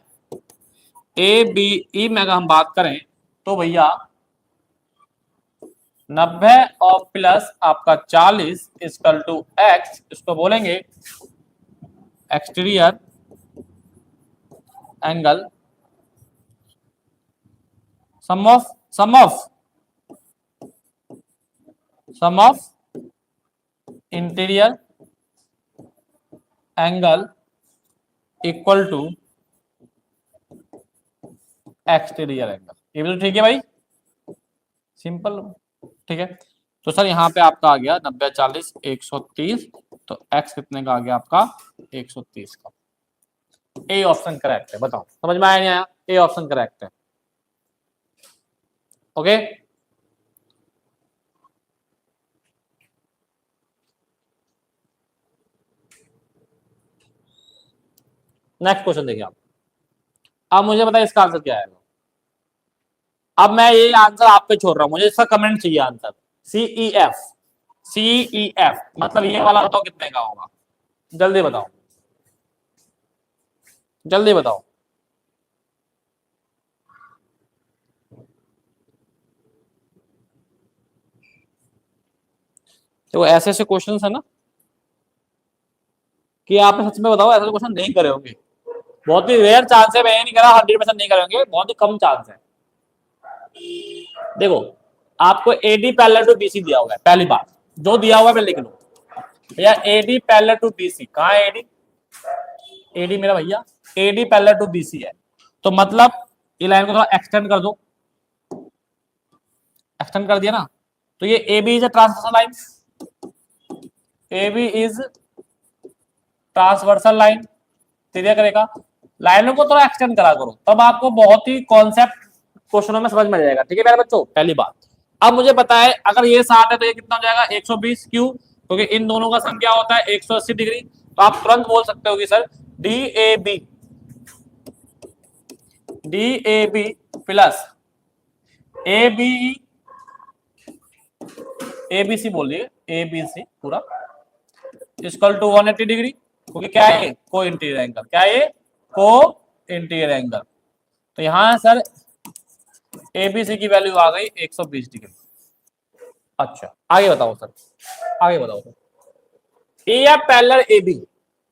[SPEAKER 1] ए बी ई में, अगर हम बात करें तो भैया 90 और प्लस आपका 40 इक्वल टू एक्स, इसको बोलेंगे exterior angle sum of interior angle equal to exterior angle. ये भी तो ठीक है भाई, सिंपल। ठीक है, तो सर यहाँ पे आपका आ गया 90 40 130, तो x कितने का आ गया आपका 130 का। ए ऑप्शन करेक्ट है, बताओ समझ में आया नहीं आया, ए ऑप्शन करेक्ट है। ओके, नेक्स्ट क्वेश्चन देखिए आप। अब मुझे बताइए इसका आंसर क्या आएगा। अब मैं ये आंसर आप पे छोड़ रहा हूं, मुझे इसका कमेंट चाहिए आंसर। सीईएफ मतलब ये वाला बताओ कितने का होगा, जल्दी बताओ, जल्दी बताओ। तो ऐसे ऐसे क्वेश्चन है ना कि आपने सच में बताओ ऐसे क्वेश्चन नहीं करे होंगे, बहुत ही रेयर चांस है, मैं नहीं करा 100% नहीं करेंगे, बहुत ही कम चांस है। देखो आपको एडी पैरेलल टू बीसी दिया हुआ है, पहली बात जो दिया हुआ है मैं लिख लूं भैया, एडी पैरेलल टू बीसी, कहां है एडी, एडी मेरा भैया एडी पैरेलल टू बीसी है, तो मतलब ये लाइन को थोड़ा एक्सटेंड कर दो, एक्सटेंड कर दिया ना, तो ये A B is a transversal line, A B is transversal line, तिर्यक रेखा। लाइनों को थोड़ा एक्सटेंड करा करो, तब आपको बहुत ही कॉन्सेप्ट क्वेश्चनों में समझ में आ जाएगा। ठीक है मेरे बच्चों, पहली बात। अब मुझे पता है अगर ये 60 है तो ये कितना हो जाएगा 120, क्यों, क्योंकि इन दोनों का सम क्या होता है 180 डिग्री। तो आप तुरंत बोल सकते हो कि sir D A B plus A B ABC बोल दिए, एबीसी पूरा इक्वल टू 180 डिग्री, क्योंकि क्या है को इंटीरियर एंगल, क्या है को इंटीरियर एंगल। तो यहां सर एबीसी की वैल्यू आ गई 120 डिग्री। अच्छा आगे बताओ सर, आगे बताओ सर। एएफ पैरेलल एबी,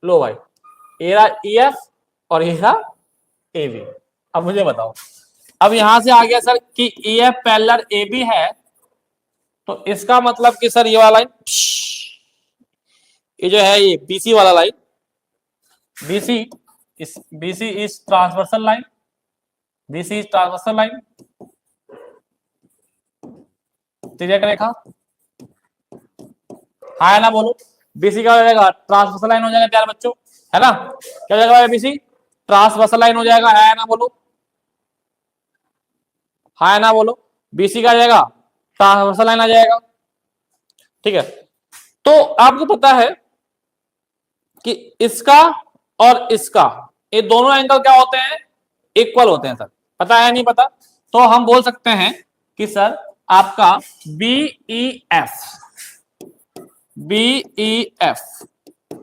[SPEAKER 1] लो भाई एरा एएफ और एरा एबी। अब मुझे बताओ, अब यहां से आ गया सर कि एएफ पैरेलल एबी है, तो इसका मतलब कि सर ये वाला लाइन, ये जो है ये बीसी वाला line, BC is transversal line, BC is transversal line, तिर्यक रेखा, हाँ है ना, बोलो बीसी क्या हो जाएगा, ट्रांसवर्सल लाइन हो जाएगा प्यारे बच्चों, है ना, क्या हो जाएगा बीसी ट्रांसवर्सल लाइन हो जाएगा, है ना, बोलो हाँ है ना, बोलो बीसी का जाएगा ट्रांसवर्सल लाइन आ जाएगा। ठीक है, तो आपको पता है कि इसका और इसका ये दोनों एंगल क्या होते हैं, इक्वल होते हैं सर, पता है नहीं पता? तो हम बोल सकते हैं कि सर आपका BEF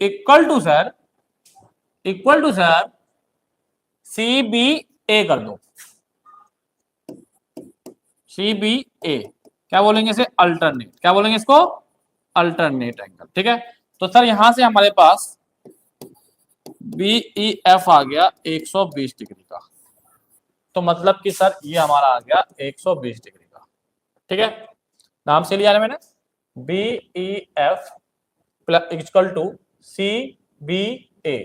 [SPEAKER 1] equal to sir CBA कर दो। CBA क्या बोलेंगे इसे, अल्टरनेट, क्या बोलेंगे इसको, अल्टरनेट एंगल। ठीक है, तो सर यहां से हमारे पास BEF आ गया 120 डिग्री का, तो मतलब कि सर ये हमारा आ गया 120 डिग्री का। ठीक है, नाम से लिया है मैंने, BEF इक्वल टू CBA।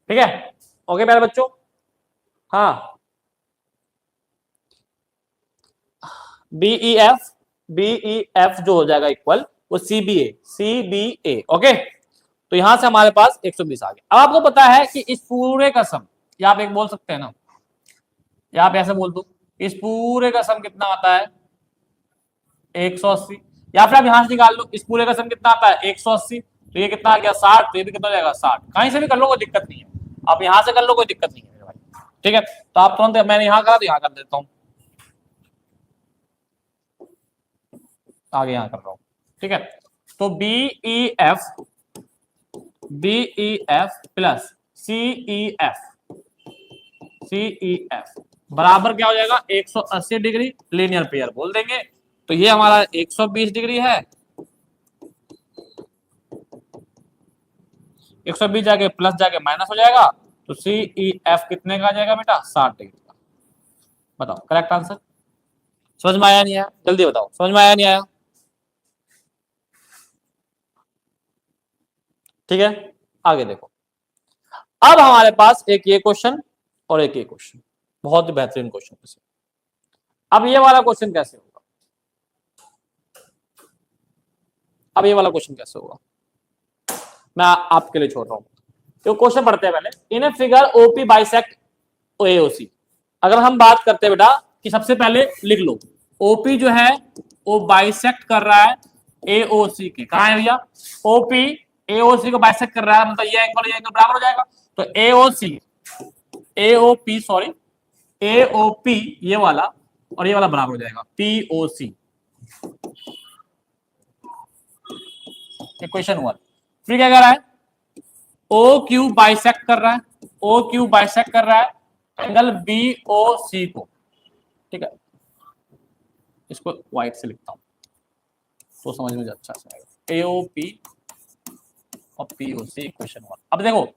[SPEAKER 1] ठीक है, ओके प्यारे बच्चों। हाँ, BEF जो हो जाएगा इक्वल वो CBA। ओके, तो यहां से हमारे पास 120 आ गया। अब आपको पता है कि इस पूरे का सम, या आप एक बोल सकते हैं ना, या आप ऐसे बोल दो, इस पूरे का सम कितना आता है 180, या फिर आप यहां से निकाल लो इस पूरे का सम कितना आता है 180, तो ये कितना आ गया 60, तो ये भी कितना हो जाएगा 60। कहीं से भी कर लो कोई दिक्कत नहीं है, आप यहां से कर लो कोई दिक्कत नहीं है मेरे भाई। ठीक है, तो आप तुरंत, मैंने यहां करा तो यहां कर देता हूं, आगे यहां कर रहा हूं। ठीक है, तो BEF प्लस CEF बराबर क्या हो जाएगा 180 डिग्री, लीनियर पेयर बोल देंगे। तो ये हमारा 120 डिग्री है, 120 जाके प्लस जाके माइनस हो जाएगा, तो CEF कितने का आ जाएगा बेटा 60 डिग्री का। बताओ करेक्ट आंसर। समझ में आया नहीं आया, जल्दी बताओ, समझ में आया नहीं आया? ठीक है, आगे देखो। अब हमारे पास एक ये क्वेश्चन और एक ये क्वेश्चन, बहुत ही बेहतरीन क्वेश्चन। अब ये वाला क्वेश्चन कैसे होगा, अब ये वाला क्वेश्चन कैसे होगा, मैं आपके लिए छोड़ रहा हूं। तो क्वेश्चन पढ़ते हैं पहले। इन a figure OP bisect AOC। अगर हम बात करते हैं बेटा कि सबसे पहले लिख लो, OP जो है वो बाइसेक्ट कर रहा है AOC के, कहां है भैया, OP AOC को बाइसेक्ट कर रहा है, मतलब ये एंगल बराबर हो जाएगा। तो AOP ये वाला और ये वाला बराबर हो जाएगा POC। इक्वेशन 1। फिर क्या कर रहा है, OQ बाइसेक्ट कर रहा है, OQ बाइसेक्ट कर रहा है एंगल BOC को। ठीक है, इसको व्हाइट से लिखता हूं तो समझ में अच्छा से आएगा। AOP और POC इक्वेशन 1। अब देखो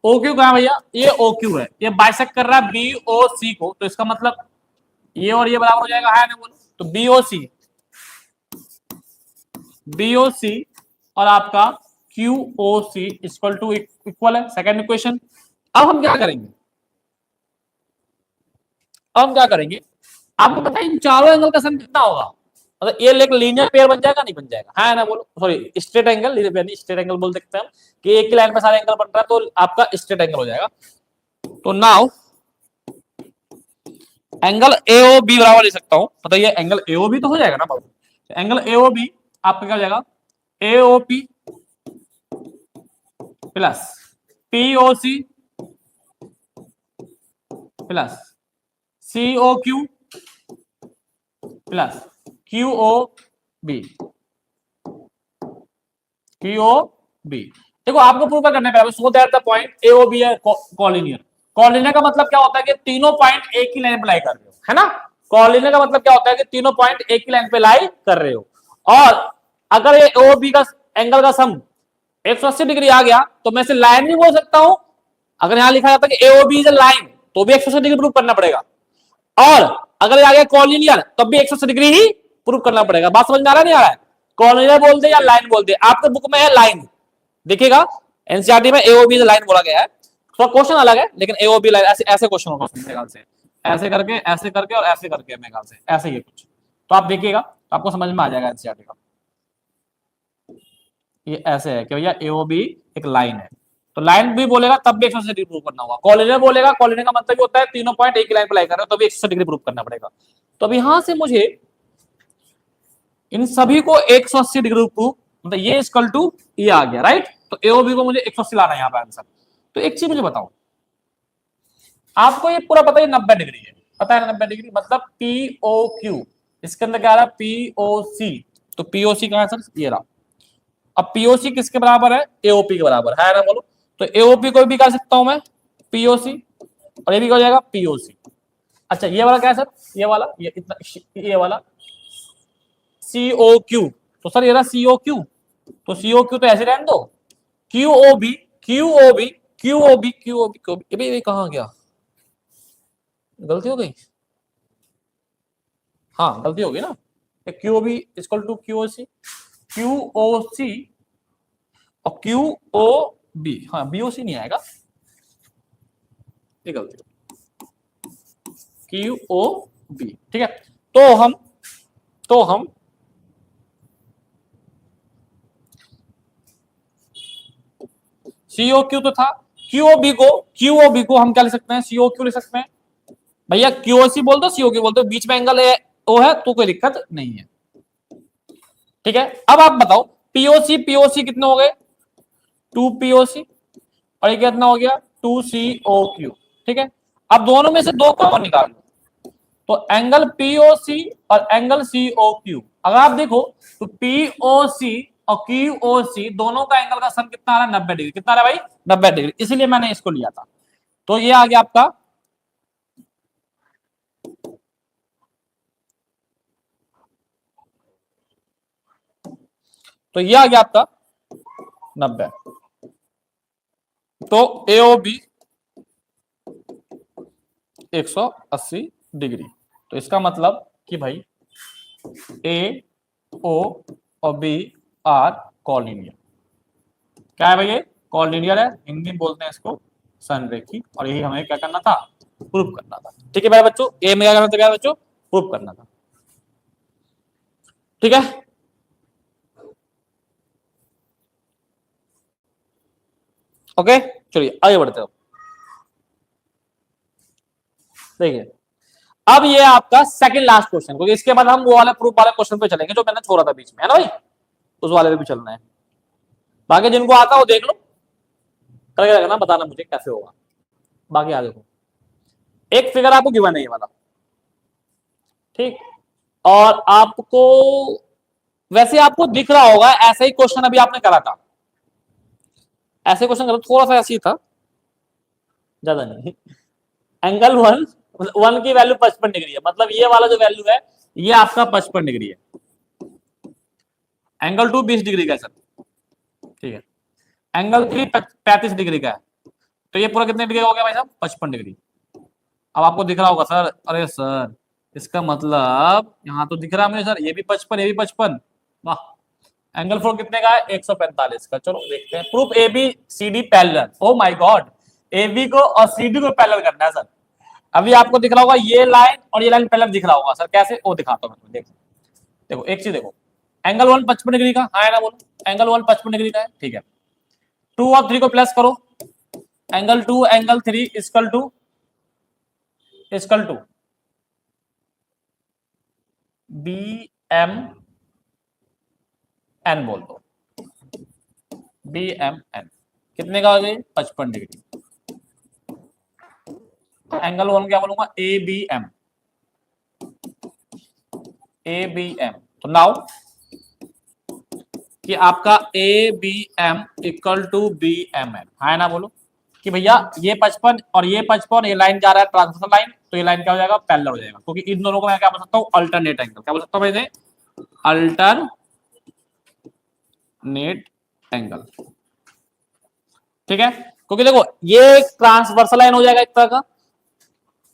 [SPEAKER 1] OQ कहां भैया, ये OQ है, ये बाइसेक्ट कर रहा है BOC को, तो इसका मतलब ये और ये बराबर हो जाएगा, है ना बोलो। तो BOC और आपका QOC इक्वल टू इक्वल है, सेकंड इक्वेशन। अब हम क्या करेंगे, आपको पता है इन चारों एंगल का सम कितना होगा, मतलब ये एक लीनियर पेयर बन जाएगा नहीं बन जाएगा, है ना बोलो, sorry straight angle, linear pair नहीं स्ट्रेट एंगल बोल सकते हैं हम, कि एक ही लाइन में सारे एंगल बन रहा है तो आपका स्ट्रेट एंगल हो जाएगा। तो नाउ एंगल AOB बराबर ले सकता हूं, मतलब ये एंगल AOB तो हो जाएगा ना बाबू, एंगल AOB आपका क्या हो जाएगा AOP plus POC plus COQ plus QOB। देखो आपको प्रूव करना है, so that the point AOB है कॉलिनियर। कॉलिनियर का मतलब क्या होता है कि तीनों पॉइंट एक ही लाइन पे लाई कर रहे हो, है ना। कॉलिनियर का मतलब क्या होता है कि तीनों पॉइंट एक ही लाइन पे लाई कर रहे हो। और अगर ये OB का एंगल का सम 180 डिग्री आ गया तो मैं इसे लाइन भी बोल सकता हूं। अगर यहां लिखा जाता है कि AOB इज अ लाइन तो भी 180 डिग्री प्रूव करना पड़ेगा, और अगर आ गया कॉलिनियर तब भी 180 डिग्री ही प्रूव करना पड़ेगा। बात समझ में आ रहा नहीं आ रहा है, कॉलिनियर बोल दे या लाइन बोल दे, आपके बुक में है लाइन, देखिएगा एनसीईआरटी में AOB इज लाइन बोला गया है। थोड़ा क्वेश्चन अलग है लेकिन AOB लाइन ऐसे क्वेश्चन होगा मेरे ख्याल से, ऐसे करके और ऐसे करके मेरे ख्याल से ऐसे ही कुछ, तो आप देखिएगा आपको समझ में आ जाएगा एनसीईआरटी का। ये ऐसे है कि भैया AOB एक लाइन है, तो लाइन भी बोलेगा तब भी 180 डिग्री प्रूव करना होगा। कॉलिनियर बोलेगा, कॉलिनियर का मतलब होता है तीनों पॉइंट एक ही लाइन पर लाई कर रहे हो तो भी 180 डिग्री प्रूव करना पड़ेगा। तो अब यहां से मुझे इन सभी को 180 डिग्री प्रूव, मतलब ये इक्वल टू ये आ गया राइट, तो AOB को मुझे 180 लाना है यहाँ पे आंसर। तो एक चीज मुझे बताओ, आपको ये पूरा पता है 90 डिग्री है, पता है 90 डिग्री, मतलब POQ, इसके अंदर क्या आ रहा है POC, तो POC कहां है सर, ये रहा। अब POC किसके बराबर है, AOP के बराबर है ना, बोलो। तो AOP को भी कर सकता हूं मैं POC, और ये भी हो जाएगा POC। अच्छा ये वाला क्या है सर, ये वाला, ये इतना, ये वाला COQ, तो सर ये रहा COQ, तो COQ तो ऐसे रहने दो, QOB QOB QOB QOB QOB, ये कहां गया, गलती हो गई, हाँ गलती होगी ना, QOB equal to QOC, QOC और QOB, हाँ BOC नहीं आएगा, ये गलती, QOB, ठीक है। तो हम COQ तो था, QOB को हम क्या लिख सकते हैं, COQ लिख सकते हैं भैया, QOC बोल दो COQ बोल दो, बीच में एंगल है ओ है तो कोई दिक्कत नहीं है, ठीक है। अब आप बताओ POC कितने हो गए, 2POC, और ये कितना हो गया 2COQ, ठीक है। अब दोनों में से दो कॉमन निकाल लो, तो एंगल POC और एंगल COQ, अगर आप देखो तो POC और QOC दोनों का एंगल का सम कितना आ रहा है, 90 डिग्री, कितना आ रहा है भाई, 90 डिग्री, इसलिए मैंने इसको लिया था। तो ये आ गया आपका, तो ये आ गया आपका 90, तो AOB 180 डिग्री, तो इसका मतलब कि भाई A, O और B आर कॉलिनियर, क्या है भाई ये कॉलिनियर है, हिंदी में बोलते हैं इसको संरेखी, और यही हमें क्या करना था, प्रूफ करना था, ठीक है मेरे बच्चों, ए में क्या करना था मेरे बच्चों, प्रूफ करना था, ठीक है। ओके चलिए आगे बढ़ते हो, देखिए अब ये आपका सेकंड लास्ट क्वेश्चन, क्योंकि इसके बाद हम वो वाले प्रूफ वाले क्वेश्चन पे चलेंगे जो मैंने छोड़ा था बीच में, है ना भाई, उस वाले पे भी चलना है, बाकी जिनको आता है वो देख लो, करके रखना, बताना मुझे कैसे होगा। बाकी आगे देखो, एक फिगर आपको गिवन है ये वाला, ठीक, और आपको वैसे आपको दिख रहा होगा ऐसा ही क्वेश्चन अभी आपने करा था, ऐसे क्वेश्चन करो, थोड़ा सा ऐसे ही था, ज्यादा नहीं। एंगल वन की वैल्यू 55 डिग्री है, मतलब ये वाला जो वैल्यू है ये आपका 55 डिग्री है, एंगल 2 20 डिग्री का है सर, ठीक है, एंगल 3 35 डिग्री का है, तो ये पूरा कितने डिग्री हो गया भाई साहब, 55 डिग्री। अब आपको दिख रहा होगा सर, अरे सर इसका मतलब यहाँ तो दिख रहा है मुझे सर, ये भी 55 ये भी 55, वाह, एंगल 4 कितने का है, 145 का। चलो देखते हैं proof, ABCD parallel, oh my God, AB को और CD को पैरेलल करना है सर। अभी आपको दिख रहा होगा ये लाइन और ये लाइन पैरेलल दिख रहा होगा सर, कैसे, वो दिखाता हूं मैं, देखो देखो एक चीज देखो, एंगल 1 55 डिग्री का, हाँ है ना, बोलो एंगल 1 55 डिग्री का है, ठीक है, 2 और 3 को प्लस करो, angle 2 angle 3 equal to BMN बोल दो, BMN कितने का हो गया, 55 डिग्री, एंगल 1 क्या बोलूंगा, ABM, तो नाउ कि आपका ABM इक्वल टू BMN, है ना, बोलो कि भैया ये 55 और ये 55, ये लाइन जा रहा है ट्रांसफर लाइन, तो ये लाइन क्या हो जाएगा, पैरेलल हो जाएगा, क्योंकि इन दोनों को मैं क्या बोल सकता हूँ, अल्टरनेट एंगल, क्या बोल सकता हूँ मैं इन्हें, अल्टरनेट एंगल, ठीक है, क्योंकि देखो ये ट्रांसवर्सल लाइन हो जाएगा एक तरह का,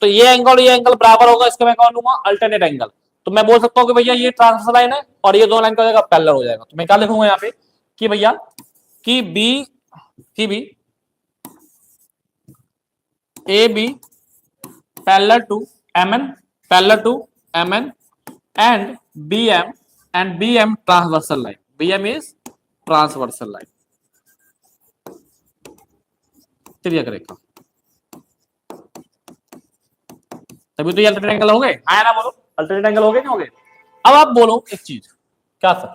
[SPEAKER 1] तो ये एंगल बराबर होगा, इसको मैं कौन लूंगा, अल्टरनेट एंगल, तो मैं बोल सकता हूँ कि भैया ये ट्रांसवर्सल लाइन है और ये दो लाइन का हो जाएगा पैरेलल हो जाएगा, तो मैं क्या लिखूंगा यहाँ पे कि भैया कि B AB parallel to MN and BM transversal line, BM is transversal line, clear करेगा, तभी तो ये अल्टरनेट एंगल हो गए, हाँ ना, बोलो अल्टरनेट एंगल हो गए नहीं हो गए। अब आप बोलो एक चीज, क्या सर,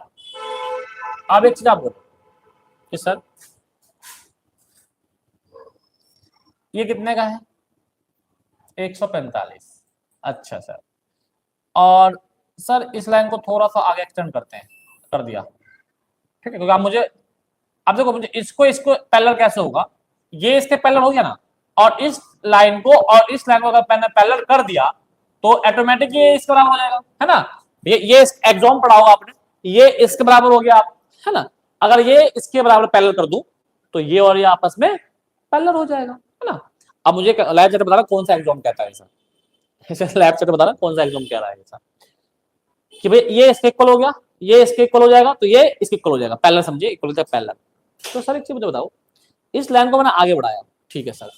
[SPEAKER 1] आप एक चीज आप बोलो कि सर ये कितने का है? 145। अच्छा सर, और सर इस लाइन को थोड़ा सा आगे एक्सटेंड करते हैं, कर दिया, ठीक है, क्योंकि आप मुझे, अब देखो मुझे इसको इसको पैरेलल कैसे होगा, ये इसके पैरेलल हो गया ना, और इस लाइन को और इस लाइन को अगर मैंने पैरेलल कर दिया तो ऑटोमेटिक ये इसके बराबर हो जाएगा, है ना। ये एग्जाम पढ़ा होगा आपने, ये इसके बराबर हो गया आप, है ना। अगर ये इसके बराबर पैरेलल कर दूं तो ये और ये आपस में पैरेलल हो जाएगा, है ना। अब मुझे लाइव चैट बताना कौन सा एग्जाम कहता है ऐसा लाइव चैट बताना कौन सा एग्जाम कह रहा है ऐसा, कि भाई ये इसके इक्वल हो गया, ये इसके इक्वल हो जाएगा, तो ये इसके इक्वल हो जाएगा, पैरेलल समझिए, इक्वल होता है पैरेलल। तो सर एक चीज मुझे बताओ, इस लाइन को मैंने आगे बढ़ाया, ठीक है सर,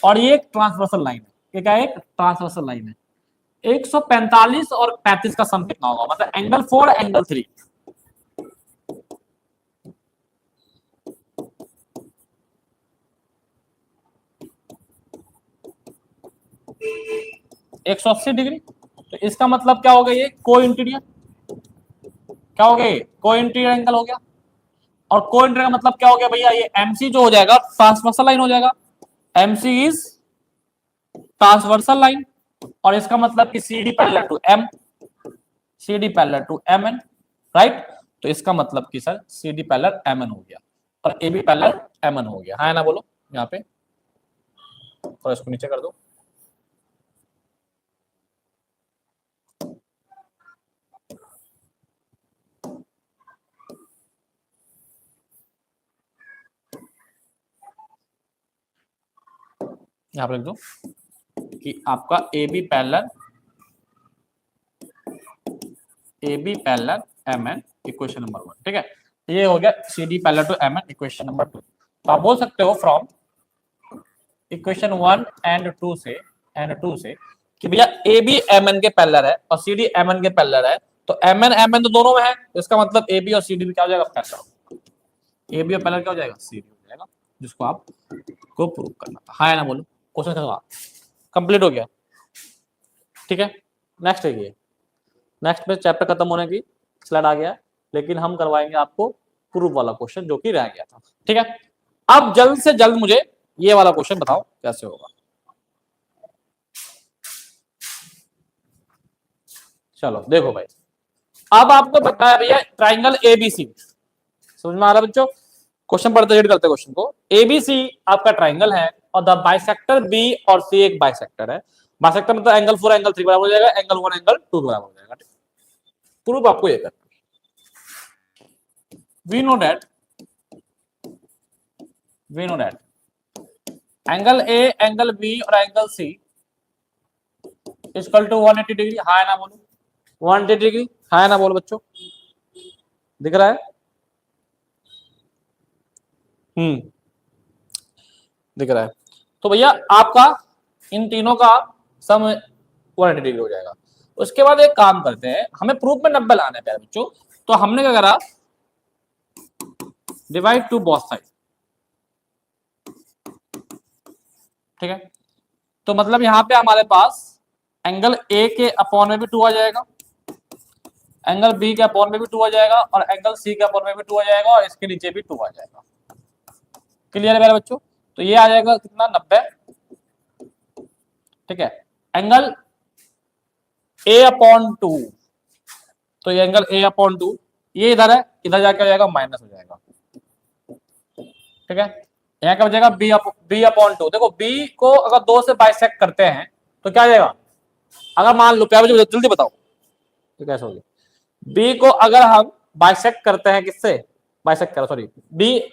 [SPEAKER 1] और ये एक ट्रांसवर्सल लाइन है, ये क्या है, एक ट्रांसवर्सल लाइन है। 145 और 35 का सम कितना होगा, मतलब एंगल 4 एंगल 3, एक 180 डिग्री। तो इसका मतलब क्या हो गया, ये को इंटीरियर, क्या हो गया, ये को इंटीरियर एंगल हो गया। और को इंटीरियर का मतलब क्या हो गया भैया, ये एमसी जो हो जाएगा ट्रांसवर्सल लाइन हो जाएगा, एमसी इज ट्रांसवर्सल लाइन, और इसका मतलब कि C D parallel to M, C D parallel to M N, right. तो इसका मतलब कि sir C D parallel M N हो गया और A B parallel M N हो गया, हाँ ना बोलो यहाँ पे, और इसको नीचे कर दो। यहाँ पर लिख दो कि आपका A B parallel M N equation number 1, ठीक है। ये हो गया C D parallel to M N equation number 2। तो आप बोल सकते हो फ्रॉम इक्वेशन 1 एंड 2 से कि भैया ए बी एम एन के पैरेलल है और सी डी एम एन के पैरेलल है, तो एम एन तो दोनों में है, तो इसका मतलब ए बी और सी डी भी क्या हो जाएगा, पैरेलल, ए बी और पैरेलल क्या हो जाएगा, सी डी हो जाएगा, जिसको आप को प्रूव करना था, हाँ ना बोलो। क्वेश्चन खत्म, कंप्लीट हो गया, ठीक है। नेक्स्ट है ये, नेक्स्ट में चैप्टर खत्म होने की स्लाइड आ गया, लेकिन हम करवाएंगे आपको प्रूफ वाला क्वेश्चन जो कि रह गया था, ठीक है। अब जल्द से जल्द मुझे ये वाला क्वेश्चन बताओ कैसे होगा। चलो देखो भाई, अब आपको बताया भैया ट्राइंगल एबीसी, समझ में आ रहा है बच्चों, क्वेश्चन पढ़ते रीड करते क्वेश्चन को। एबीसी आपका ट्राइंगल है और द बाइसेक्टर बी और सी एक बाइसेक्टर है, बाइसेक्टर मतलब एंगल 4 एंगल 3 बराबर हो जाएगा, एंगल 1 एंगल 2 बराबर हो जाएगा, प्रूफ आपको ये करना। we know that angle A angle B और angle C equal to 180 degree, हाँ ना बोलो, 180 डिग्री, हाँ ना बोलो बच्चों, दिख रहा है, दिख रहा है। तो भैया आपका इन तीनों का सम 180 डिग्री हो जाएगा। उसके बाद एक काम करते हैं, हमें प्रूफ में 90 लाना है प्यारे बच्चों, तो हमने क्या करा, डिवाइड टू बोथ साइड, ठीक है। तो मतलब यहां पे हमारे पास एंगल ए के अपॉन में भी 2 आ जाएगा, एंगल बी के अपॉन में भी 2 आ जाएगा, और एंगल सी के अपॉन में भी 2 आ जाएगा, और इसके नीचे भी 2 आ जाएगा। क्लियर है मेरे बच्चों, तो ये आ जाएगा कितना, 90, ठीक है। एंगल ए अपॉन 2, तो ये एंगल ए अपॉन 2 ये इधर है, इधर जाके आ जाएगा माइनस हो जाएगा, ठीक है। यहाँ क्या हो जाएगा, बी अपॉन 2, देखो बी को अगर 2 से बाइसेक्ट करते हैं तो क्या आ जाएगा, अगर मान लो प्यारे बच्चों जल्दी बताओ तो कैसे हो गया, बी को अगर हम बाइसेक्ट करते हैं, किससे बाइसेक्ट करो, सॉरी, बी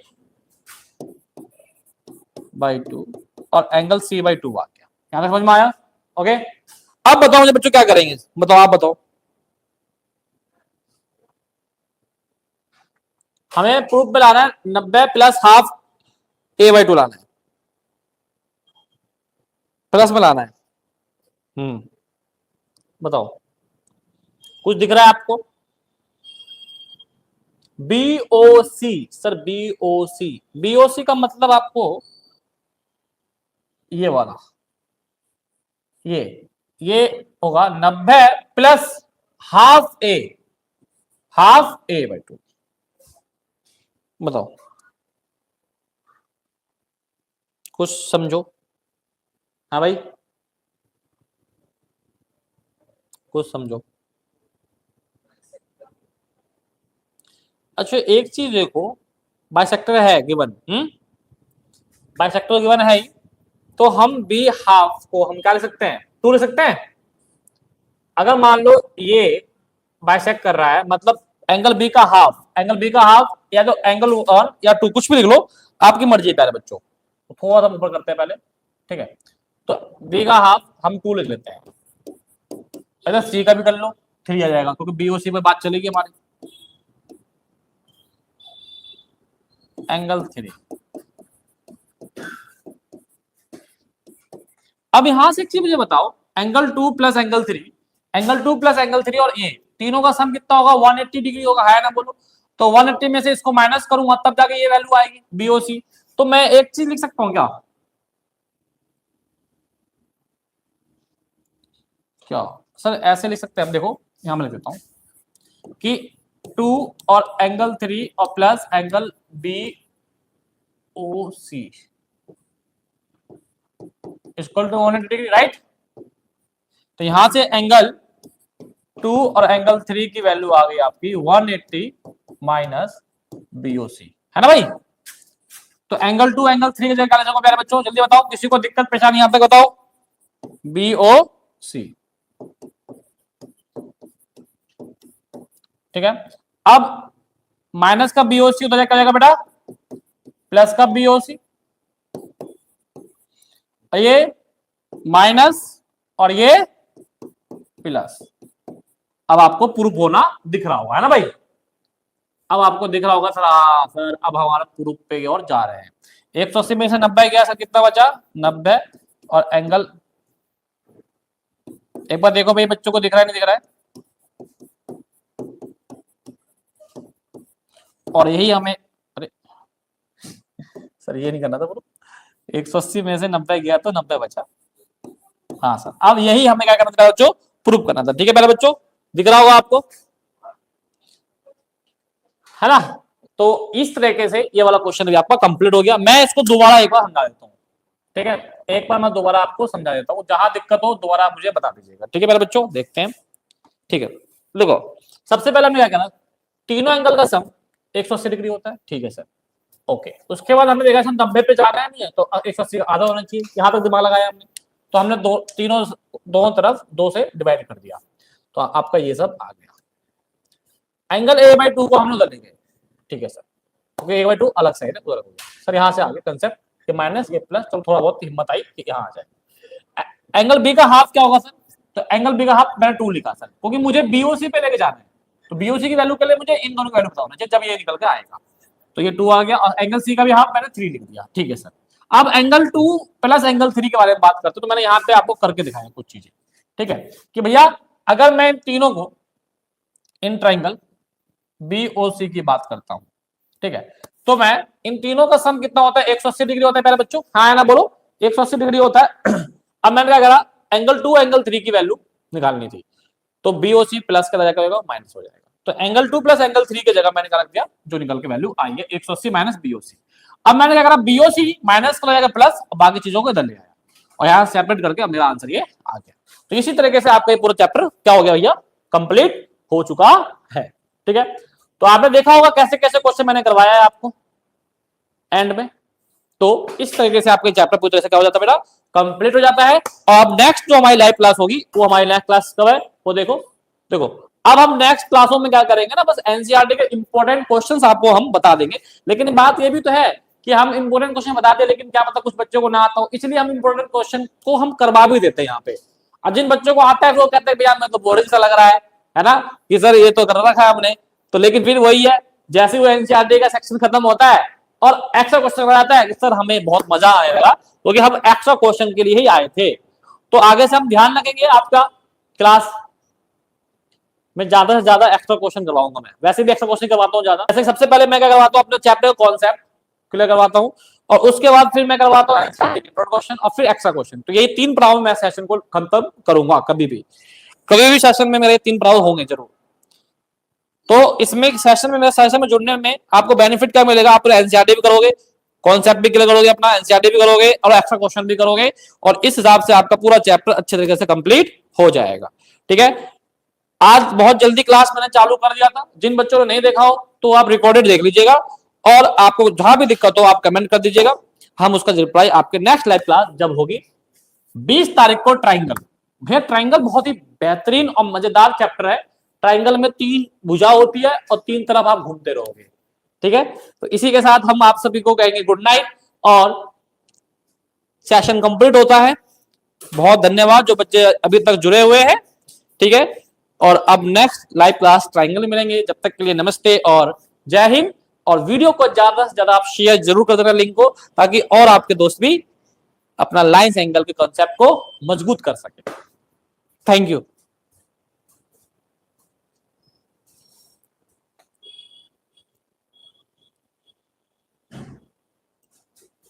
[SPEAKER 1] बाई 2 और एंगल सी बाई 2 आ गया, यहां तक समझ में आया, ओके। अब बताओ मुझे बच्चों क्या करेंगे, बताओ आप बताओ, हमें प्रूफ में लाना है 90 प्लस हाफ ए बाई 2 लाना है, प्लस में लाना है, बताओ कुछ दिख रहा है आपको, बीओसी, सर बीओसी, बीओसी का मतलब आपको ये वाला, ये होगा 90 प्लस हाफ ए बाई 2, बताओ कुछ समझो, हाँ भाई, कुछ समझो। अच्छा एक चीज देखो, बाइसेक्टर है गिवन, बाइसेक्टर गिवन है ही, तो हम बी हाफ को हम क्या ले सकते हैं, 2 ले सकते हैं। अगर मान लो ये बाइसेक्ट कर रहा है, मतलब एंगल बी का हाफ, एंगल बी का हाफ या तो एंगल 1 या 2 कुछ भी लिख लो, आपकी मर्जी है। पहले बच्चों तो थोड़ा सा ऊपर करते हैं पहले, ठीक है। तो बी का हाफ हम 2 लिख लेते हैं, अच्छा सी का भी कर लो 3 आ जाएगा, क्योंकि बी और सी पे बात चलेगी हमारी। एंगल 3, अब यहां से एक चीज मुझे बताओ, angle 2 plus angle 3, angle 2 plus angle 3 और ए तीनों का सम कितना होगा, 180 डिग्री होगा, है ना बोलो। तो 180 में से इसको माइनस करूंगा तब जाके ये वैल्यू आएगी बीओसी। तो मैं एक चीज लिख सकता हूं क्या, क्या सर ऐसे लिख सकते हैं हम, देखो यहां मैं लिख देता हूं कि 2 और एंगल 3 और plus angle B O C equal to 180 degree, right. तो यहां से एंगल 2 और एंगल 3 की वैल्यू आ गई आपकी 180 माइनस बीओसी, है ना भाई। तो एंगल 2 एंगल 3 की जगह क्या ले जाओगे प्यारे बच्चों, जल्दी बताओ, किसी को दिक्कत परेशानी यहां तक बताओ, बीओसी, ठीक है। अब माइनस का बीओसी उधर क्या जाएगा बेटा, प्लस का बीओसी, ये माइनस और ये प्लस। अब आपको प्रूफ होना दिख रहा होगा, है ना भाई। अब आपको दिख रहा होगा सर, सर अब हमारा प्रूफ पे और जा रहे हैं। 180 में से 90 गया सर, कितना बचा 90, और एंगल एक बार देखो भाई बच्चों को दिख रहा है नहीं दिख रहा है, और यही हमें, अरे सर ये नहीं करना था प्रूफ, 180 में से 90 गया तो 90 बचा, हाँ सर। अब यही हमें क्या करना था बच्चों, प्रूफ करना था, ठीक है। पहले बच्चों दिख रहा होगा आपको, है ना। तो इस तरीके से ये वाला क्वेश्चन भी आपका कंप्लीट हो गया। मैं इसको दोबारा एक बार समझा देता हूँ, ठीक है। एक बार मैं दोबारा आपको समझा देता हूँ, जहां दिक्कत हो दोबारा मुझे बता दीजिएगा, ठीक है मेरे बच्चों। देखते हैं, ठीक है। देखो सबसे पहले हमने क्या कहना, तीनों एंगल का सम 180 डिग्री होता है, ठीक है सर, ओके। उसके बाद हमने देखा हम 90 पे जा रहे हैं, नहीं है तो 180 आधा होना चाहिए, यहां तक दिमाग लगाया हमने। तो हमने तीनों दोनों तरफ 2 से डिवाइड कर दिया, तो आपका ये सब आ गया। एंगल ए बाई 2 को हम लोग कर लेंगे, ठीक है सर, क्योंकि ए बाई 2 अलग साइड है, उधर हो गया सर। यहां से आगे कंसेप्ट कि माइनस ये प्लस, चलो थोड़ा बहुत हिम्मत आई कि यहाँ आ जाए। एंगल बी का हाफ क्या होगा सर, तो एंगल बी का हाफ मैंने 2 लिखा सर, क्योंकि मुझे बीओसी पे लेके जाना है। तो बीओसी की वैल्यू के लिए मुझे इन दोनों की वैल्यू पता होना चाहिए जब ये निकल के आएगा। तो ये 2 आ गया, और एंगल सी का भी हाफ मैंने 3 लिख दिया, ठीक है सर। अब एंगल 2 प्लस एंगल 3 के बारे में बात करते, तो मैंने यहाँ पे आपको करके दिखाया कुछ चीजें, ठीक है। कि भैया अगर मैं इन तीनों को, इन ट्राइंगल बीओसी की बात करता हूं, ठीक है, तो मैं इन तीनों का सम कितना होता है, 180 डिग्री होता है पहले बच्चों, हाँ है ना बोलो, 180 डिग्री होता है। अब मैंने क्या करा, एंगल 2 एंगल 3 की वैल्यू निकालनी थी, तो बीओसी प्लस का जगह होगा माइनस हो जाएगा। तो एंगल 2 प्लस एंगल 3 की जगह मैंने क्या रख दिया, जो निकल के वैल्यू आई है 180 माइनस बीओसी। अब मैंने क्या करा, बीओसी माइनस का जगह प्लस, और बाकी चीजों को इधर ले आया, और यहां सेपरेट करके मेरा आंसर ये आ गया। तो इसी तरीके से आपका ये पूरा चैप्टर क्या हो गया भैया, कंप्लीट हो चुका है, ठीक है। तो आपने देखा होगा कैसे कैसे क्वेश्चन मैंने करवाया है आपको एंड में। तो इस तरीके से आपके चैप्टर पूरी तरह से क्या हो जाता है बेटा, कंप्लीट हो जाता है। और अब नेक्स्ट जो हमारी लाइव क्लास होगी, वो हमारी नेक्स्ट क्लास कब है वो देखो। देखो अब हम नेक्स्ट क्लासों में क्या करेंगे ना, बस एनसीईआरटी के इंपॉर्टेंट क्वेश्चंस आपको हम बता देंगे। लेकिन बात ये भी तो है कि हम इंपॉर्टेंट क्वेश्चन बता दें, लेकिन क्या पता कुछ बच्चों को ना आता हो, इसलिए हम इंपॉर्टेंट क्वेश्चन को हम करवा भी देते हैं यहाँ पे। और जिन बच्चों को आता है वो कहते हैं भैया मैं तो बोरिंग सा लग रहा है ना, कि सर ये तो कर रखा है हमने। तो लेकिन फिर वही है, जैसे वो एनसीईआरटी का सेक्शन खत्म होता है और एक्स्ट्रा क्वेश्चन आता है कि सर हमें बहुत मजा आएगा, क्योंकि हम एक्स्ट्रा क्वेश्चन के लिए ही आए थे। तो आगे से हम ध्यान रखेंगे, आपका क्लास में ज्यादा से ज्यादा एक्स्ट्रा क्वेश्चन करवाऊंगा। मैं वैसे भी एक्स्ट्रा क्वेश्चन करवाता हूँ ज्यादा। वैसे सबसे पहले मैं क्या करवाता हूँ, अपने चैप्टर का कॉन्सेप्ट क्लियर करवाता हूँ, और उसके बाद फिर मैं करवाता हूँ क्वेश्चन और फिर एक्स्ट्रा क्वेश्चन। तो ये 3 पड़ाव में मैं सेशन को खत्म करूंगा। कभी भी सेशन में मेरे 3 पड़ाव होंगे जरूर। तो इसमें सेशन में, मेरे सेशन में जुड़ने में आपको बेनिफिट क्या मिलेगा, आप एनसीईआरटी भी करोगे, कॉन्सेप्ट भी क्लियर करोगे, अपना एनसीईआरटी भी करोगे और एक्स्ट्रा क्वेश्चन भी करोगे, और इस हिसाब से आपका पूरा चैप्टर अच्छे तरीके से कंप्लीट हो जाएगा। ठीक है, आज बहुत जल्दी क्लास मैंने चालू कर दिया था, जिन बच्चों ने नहीं देखा हो तो आप रिकॉर्डेड देख लीजिएगा, और आपको जहां भी दिक्कत हो आप कमेंट कर दीजिएगा, हम उसका रिप्लाई आपके नेक्स्ट लाइव क्लास जब होगी 20 तारीख को। ट्राइंगल, भैया ट्राइंगल बहुत ही बेहतरीन और मजेदार चैप्टर है। ट्राइंगल में 3 भुजा होती है और 3 तरफ आप घूमते रहोगे। ठीक है, तो इसी के साथ हम आप सभी को कहेंगे गुड नाइट, और सेशन कंप्लीट होता है। बहुत धन्यवाद जो बच्चे अभी तक जुड़े हुए हैं। ठीक है, और अब नेक्स्ट लाइव क्लास ट्राइंगल में मिलेंगे, जब तक के लिए नमस्ते और जय हिंद। और वीडियो को ज्यादा से ज्यादा आप शेयर जरूर कर देना लिंक को, ताकि और आपके दोस्त भी अपना लाइंस एंगल के कॉन्सेप्ट को मजबूत कर सके। Thank you.